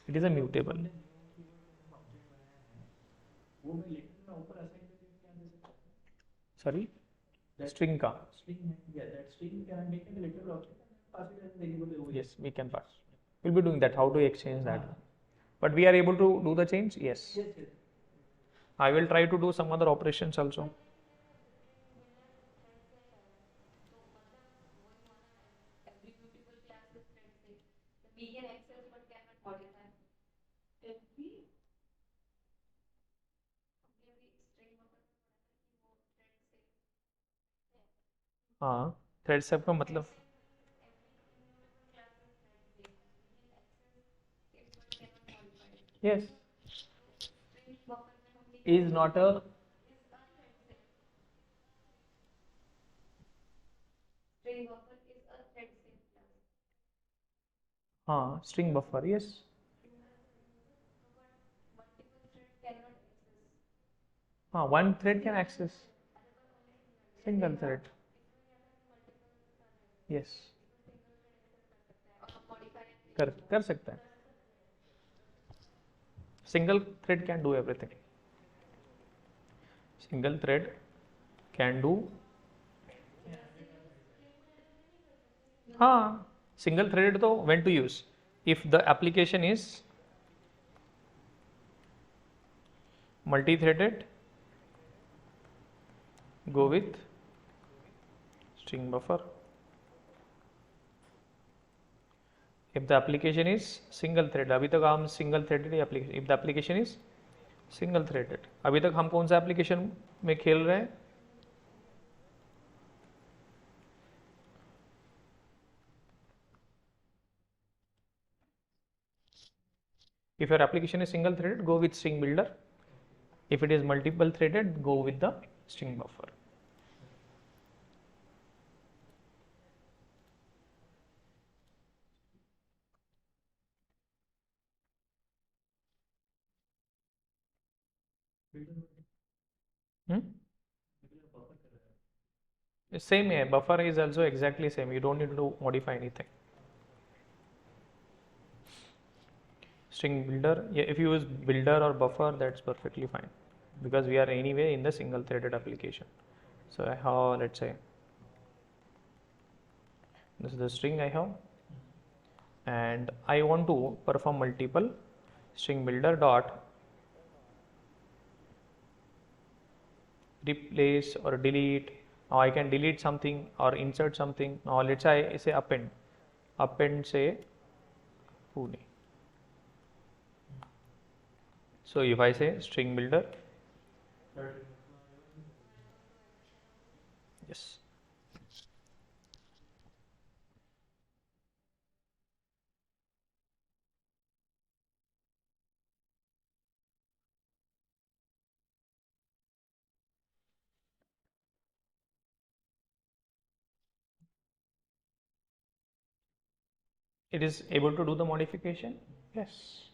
It is a mutable. वो मैं लिखना ऊपर assign करके क्या दे सकता हूँ? Sorry, string का. String, yeah, that string can I make it a literal object and pass it as a variable? Yes, we can pass. We'll be doing that. How to exchange that? But we are able to do the change. Yes. Yes. I will try to do some other operations also. We can access but cannot modify. Every string हाँ, thread सब का मतलब yes is not a string buffer is a thread safe class. हाँ string buffer yes. one thread can access single thread. Yes, कर सकता है. Single thread can do everything. Single thread can do. हाँ, single threaded तो when to use? If the application is multi-threaded, go with string buffer. If the application is single threaded, अभी तक हम single threaded application. If the application is single threaded, अभी तक हम कौन सा application में खेल रहे हैं? If your application is single threaded, go with string builder. If it is multiple threaded, go with the string buffer. Same है, buffer is also exactly same. You don't need to modify anything. String builder, yeah, if you use builder or buffer, that's perfectly fine, because we are anyway in the single threaded application. So I have, let's say, this is the string I have, and I want to perform multiple. String builder dot replace or delete. Now I can delete something or insert something. Now let's say I say append say Pune. So if I say string builder, yes, it is able to do the modification. Yes.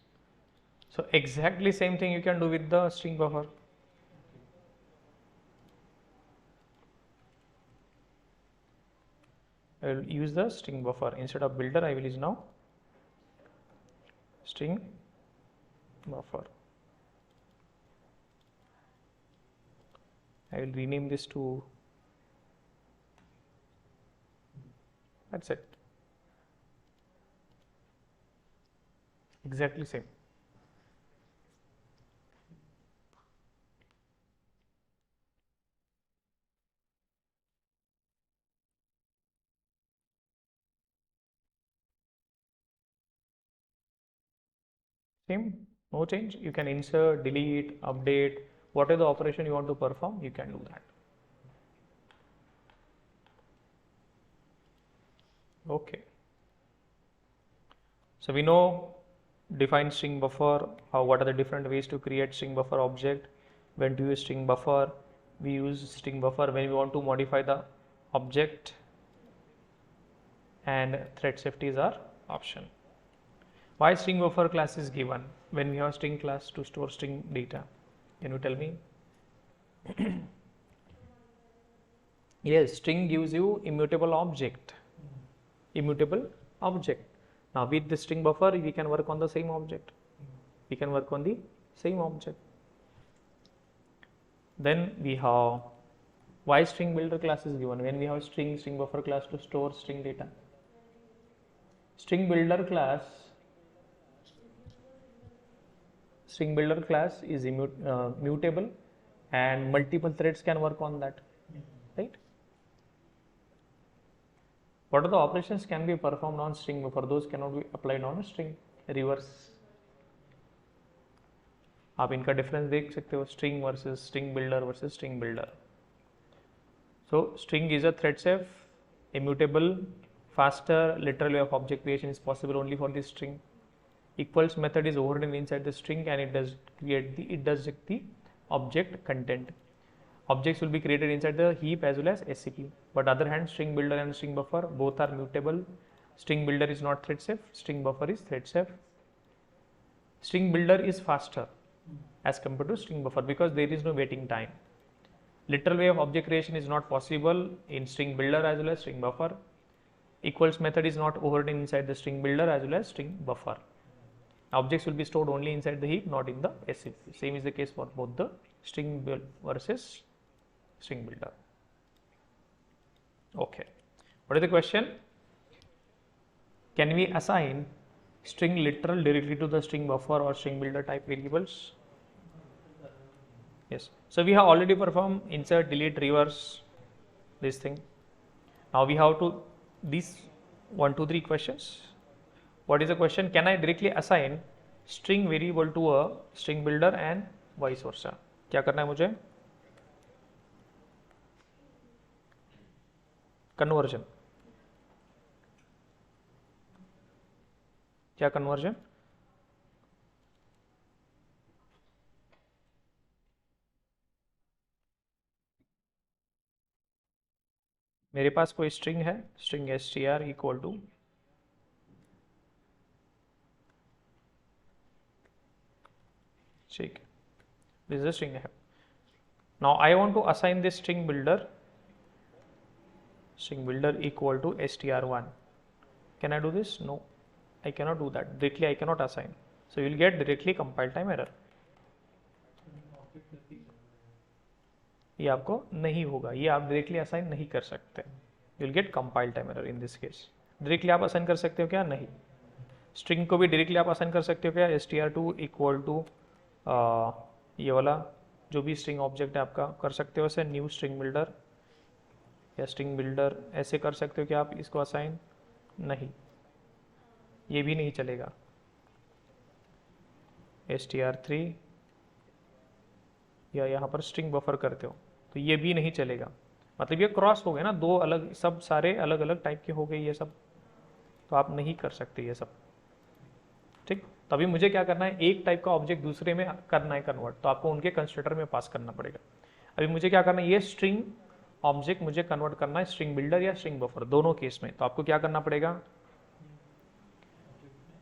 So exactly same thing you can do with the string buffer. I will use the string buffer instead of builder. I will use now string buffer. I will rename this to, that's it, exactly same. Same, no change. You can insert, delete, update, whatever the operation you want to perform, you can do that. Okay. So we know define string buffer, what are the different ways to create string buffer object, when to use string buffer. We use string buffer when we want to modify the object, and thread safety is our option. Why string buffer class is given when we have string class to store string data? Can you tell me? Yes, string gives you immutable object. Immutable object. Now with the string buffer, we can work on the same object. We can work on the same object. Then we have, why string builder class is given when we have string buffer class to store string data. String builder class is mutable, and multiple threads can work on that, right? What are the operations can be performed on string buffer? Those cannot be applied on a string. Reverse. आप इनका difference देख सकते हो, string versus string builder versus string builder. So string is a thread safe, immutable, faster. Literal way of object creation is possible only for this string. Equals method is overridden inside the string, and it does the object content. Objects will be created inside the heap as well as SCP. But other hand, string builder and string buffer both are mutable. String builder is not thread safe. String buffer is thread safe. String builder is faster. as compared to string buffer because there is no waiting time. Literal way of object creation is not possible in string builder as well as string buffer. Equals method is not overridden inside the string builder as well as string buffer. Objects will be stored only inside the heap, not in the SCP. Same is the case for both the string build versus string builder. Okay. What is the question? Can we assign string literal directly to the string buffer or string builder type variables? Yes. So we have already performed insert, delete, reverse, this thing. Now we have to these 1, 2, 3 questions. What is the question? Can I directly assign string variable to a string builder and vice versa? क्या करना है मुझे? Conversion. क्या conversion? मेरे पास कोई string है, string str equal to ठीक, this is a string I have. Now I want to assign this string builder equal to str1. Can I do this? No, I cannot do that. Directly I cannot assign. So you will get directly compile time error. ये आपको नहीं होगा, ये आप directly assign नहीं कर सकते. You will get compile time error in this case. Directly आप असाइन कर सकते हो क्या? नहीं. स्ट्रिंग को भी डायरेक्टली आप असाइन कर सकते हो क्या? str2 इक्वल टू ये वाला जो भी स्ट्रिंग ऑब्जेक्ट है आपका कर सकते हो ऐसे, न्यू स्ट्रिंग बिल्डर या स्ट्रिंग बिल्डर ऐसे कर सकते हो क्या आप इसको असाइन? नहीं, ये भी नहीं चलेगा. str3 या यहाँ पर स्ट्रिंग बफर करते हो तो ये भी नहीं चलेगा. मतलब ये क्रॉस हो गए ना, दो अलग, सब सारे अलग अलग टाइप के हो गए ये सब, तो आप नहीं कर सकते ये सब. ठीक, तभी मुझे क्या करना है, एक टाइप का ऑब्जेक्ट दूसरे में करना है कन्वर्ट, तो आपको उनके कंस्ट्रक्टर में पास करना पड़ेगा. अभी मुझे क्या करना है, ये स्ट्रिंग ऑब्जेक्ट मुझे कन्वर्ट करना है स्ट्रिंग बिल्डर या स्ट्रिंग बफर, दोनों केस में. तो आपको क्या करना पड़ेगा,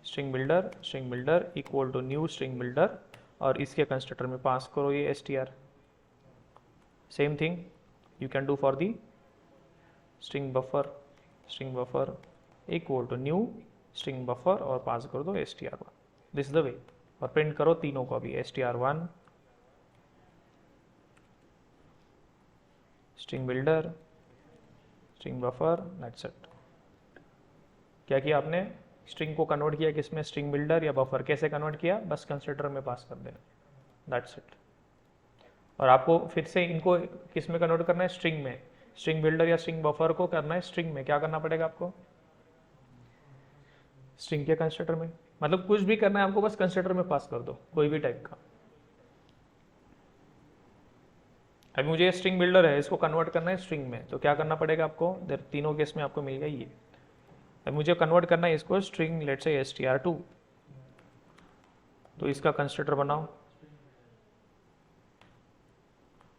string builder equal to new string builder और इसके कंस्ट्रक्टर में पास करो ये str. Same thing you can do for the string buffer equal to new string buffer और पास कर दो str1. This is the way. और प्रिंट करो तीनों को अभी, str1 string builder string buffer, that's it. क्या किया आपने, स्ट्रिंग को कन्वर्ट किया किसमें, स्ट्रिंग बिल्डर या बफर. कैसे कन्वर्ट किया, बस कंस्ट्रक्टर में पास कर देना, दैट्स इट. और आपको फिर से इनको किस में कन्वर्ट करना है, स्ट्रिंग में. स्ट्रिंग बिल्डर या स्ट्रिंग बफर को करना है स्ट्रिंग में. क्या करना पड़ेगा आपको, स्ट्रिंग के कंस्ट्रक्टर में. मतलब कुछ भी करना है आपको, बस कंस्ट्रक्टर में पास कर दो कोई भी टाइप का. अभी मुझे स्ट्रिंग बिल्डर है, इसको कन्वर्ट करना है स्ट्रिंग में, तो क्या करना पड़ेगा आपको, तीनों केस में आपको मिल गया ये. अब मुझे कन्वर्ट करना है इसको स्ट्रिंग लेट्स से str2, तो इसका कंस्ट्रक्टर बनाओ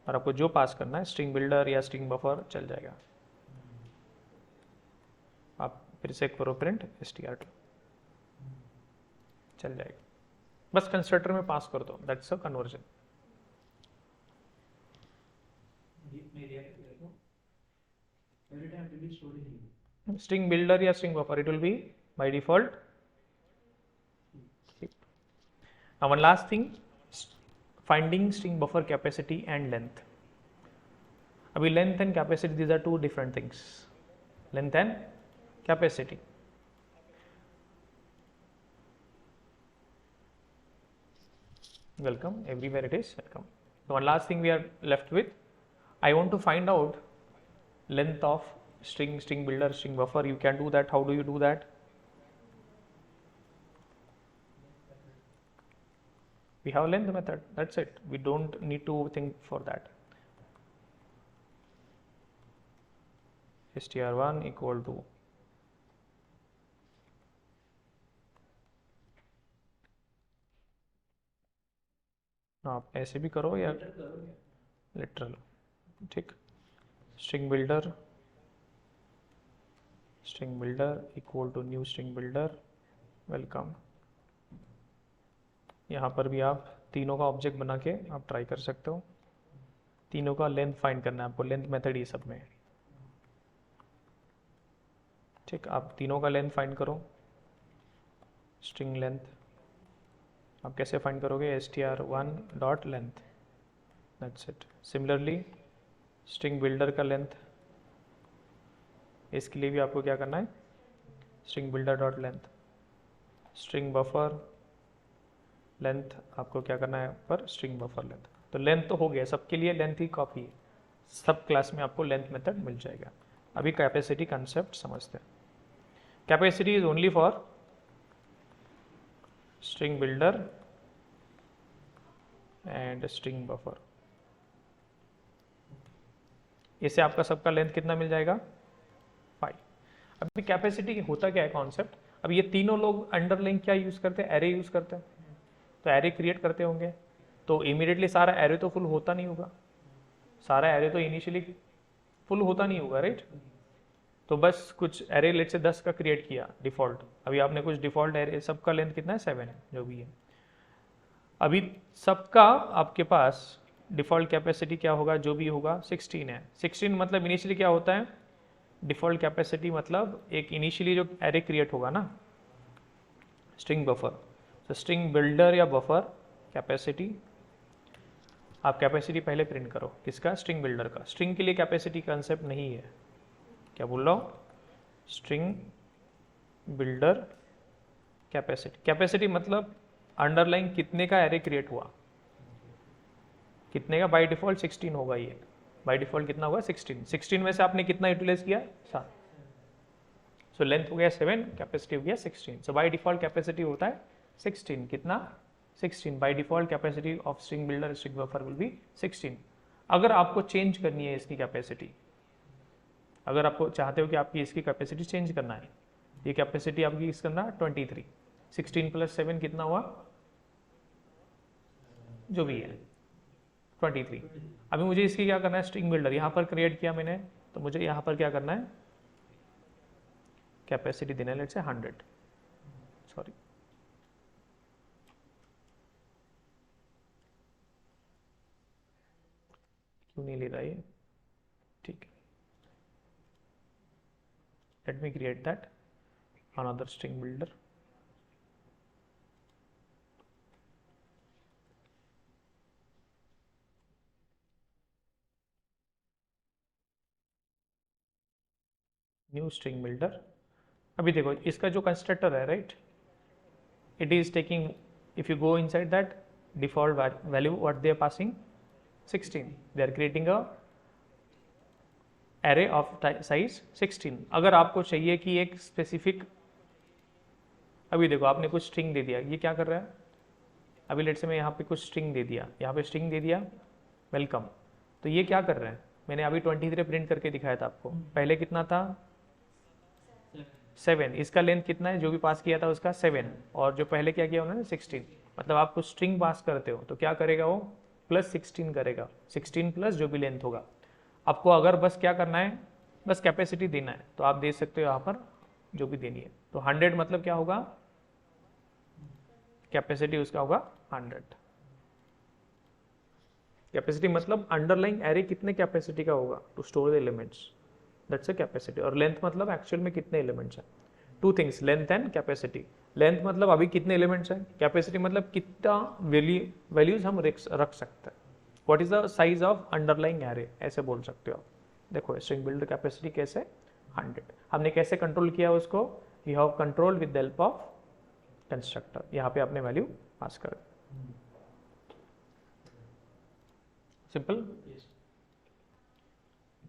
और आपको जो पास करना है स्ट्रिंग बिल्डर या स्ट्रिंग बफर चल जाएगा. आप फिर से करो प्रिंट str2, चल जाएगा. बस कंस्ट्रक्टर में पास कर दो, that's a conversion. String builder या string buffer, it will be by default. Now one last thing, finding string buffer capacity and length. अभी length and capacity, these are two different things. Length and capacity. Welcome, everywhere it is welcome. So one last thing we are left with, I want to find out length of string builder, string buffer. You can do that. How do you do that? We have length method, that's it. We don't need to think for that. str1 equal to आप ऐसे भी करो या literal. ठीक, string builder equal to new string builder, welcome. यहाँ पर भी आप तीनों का ऑब्जेक्ट बना के आप ट्राई कर सकते हो। तीनों का लेंथ फाइंड करना है आपको, लेंथ मेथड ये सब में। ठीक, आप तीनों का लेंथ फाइंड करो। स्ट्रिंग लेंथ आप कैसे फाइंड करोगे? str1 dot length, that's it. Similarly string builder का लेंथ, इसके लिए भी आपको क्या करना है? String builder dot length. String buffer length आपको क्या करना है पर? String buffer length. तो लेंथ तो हो गया, सबके लिए लेंथ ही कॉपी है, सब क्लास में आपको लेंथ मेथड मिल जाएगा। अभी कैपेसिटी कंसेप्ट समझते हैं। Capacity is only for string builder and string buffer. इससे आपका सबका लेंथ कितना मिल जाएगा? 5। अभी कैपेसिटी होता क्या है कॉन्सेप्ट? अब ये तीनों लोग अंडरलाइन क्या यूज करते हैं? एरे यूज करते हैं। तो एरे क्रिएट करते होंगे, तो इमीडिएटली सारा एरे तो फुल होता नहीं होगा, सारा एरे तो इनिशियली फुल होता नहीं होगा, राइट? तो बस कुछ एरे लेट से 10 का क्रिएट किया डिफॉल्ट, अभी आपने कुछ डिफॉल्ट एरे, सबका लेंथ कितना है? 7 है, जो भी है। अभी सबका आपके पास डिफॉल्ट कैपेसिटी क्या होगा? जो भी होगा 16 है। 16 मतलब इनिशियली क्या होता है? डिफॉल्ट कैपेसिटी मतलब एक इनिशियली जो एरे क्रिएट होगा ना, स्ट्रिंग बफर, तो स्ट्रिंग बिल्डर या बफर कैपेसिटी, आप कैपेसिटी पहले प्रिंट करो। किसका? स्ट्रिंग बिल्डर का। स्ट्रिंग के लिए कैपेसिटी कंसेप्ट नहीं है, क्या बोल रहा हूँ? स्ट्रिंग बिल्डर कैपेसिटी, कैपेसिटी मतलब अंडरलाइन कितने का एरे क्रिएट हुआ, कितने का? बाय डिफॉल्ट 16 होगा ये, बाय डिफॉल्ट कितना होगा? 16। 16 में से आपने कितना यूटिलाइज किया? 7। सो लेंथ हो गया 7, कैपेसिटी हो गया 16। सो बाय डिफॉल्ट कैपेसिटी होता है 16। कितना? 16। By default capacity of string builder string buffer will be 16। अगर आपको चेंज करनी है इसकी कैपेसिटी, अगर आपको चाहते हो कि आपकी इसकी कैपेसिटी चेंज करना है, ये कैपेसिटी आपकी किस करना? 23। 16 प्लस 7 कितना हुआ? जो भी है 23। अभी मुझे इसकी क्या करना है? स्ट्रिंग बिल्डर यहाँ पर क्रिएट किया मैंने, तो मुझे यहाँ पर क्या करना है? कैपेसिटी देना है लेट्स से 100। सॉरी, क्यों नहीं ले रहा ये? ठीक है, let me create that another string builder. New string builder. अभी देखो इसका जो कंस्ट्रक्टर है, right, it is taking, if you go inside that default value, what they are passing? 16. They are creating a array of size 16। अगर आपको चाहिए कि एक स्पेसिफिक, अभी देखो आपने कुछ स्ट्रिंग दे दिया, ये क्या कर रहा है? अभी लेट से मैं यहाँ पे कुछ स्ट्रिंग दे दिया, यहाँ पे स्ट्रिंग दे दिया वेलकम, तो ये क्या कर रहे हैं? मैंने अभी 23 प्रिंट करके दिखाया था आपको, पहले कितना था? 7। इसका लेंथ कितना है? जो भी पास किया था उसका 7, और जो पहले क्या किया उन्होंने? 16। मतलब आप कुछ स्ट्रिंग पास करते हो तो क्या करेगा वो? प्लस 16 करेगा, 16 प्लस जो भी लेंथ होगा। आपको अगर बस क्या करना है? बस कैपेसिटी देना है, तो आप दे सकते हो यहाँ पर जो भी देनी है। तो 100 मतलब क्या होगा? कैपेसिटी उसका होगा 100। कैपेसिटी मतलब अंडरलाइन एरे कितने कैपेसिटी का होगा to store the elements, that's a capacity. और लेंथ मतलब एक्चुअल में कितने एलिमेंट्स हैं। Two things, length and capacity. Length मतलब अभी कितने एलिमेंट्स हैं, कैपेसिटी मतलब कितना वैल्यूज हम रख सकते हैं। What is the size of underlying array, ऐसे बोल सकते हो आप। देखो स्ट्रिंग बिल्डर कैपेसिटी कैसे? 100। हमने कैसे कंट्रोल किया उसको? You have control with the help of constructor. यहाँ पे आपने वैल्यू पास कर, सिंपल।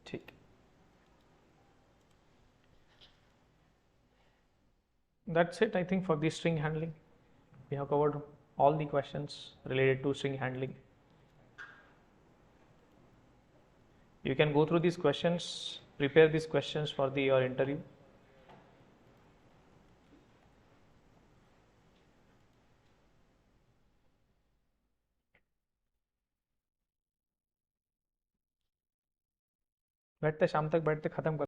ठीक, that's it I think for the string handling. We have covered all the questions related to string handling. You can go through these questions, prepare these questions for your interview. बैठते शाम तक बैठते खत्म कर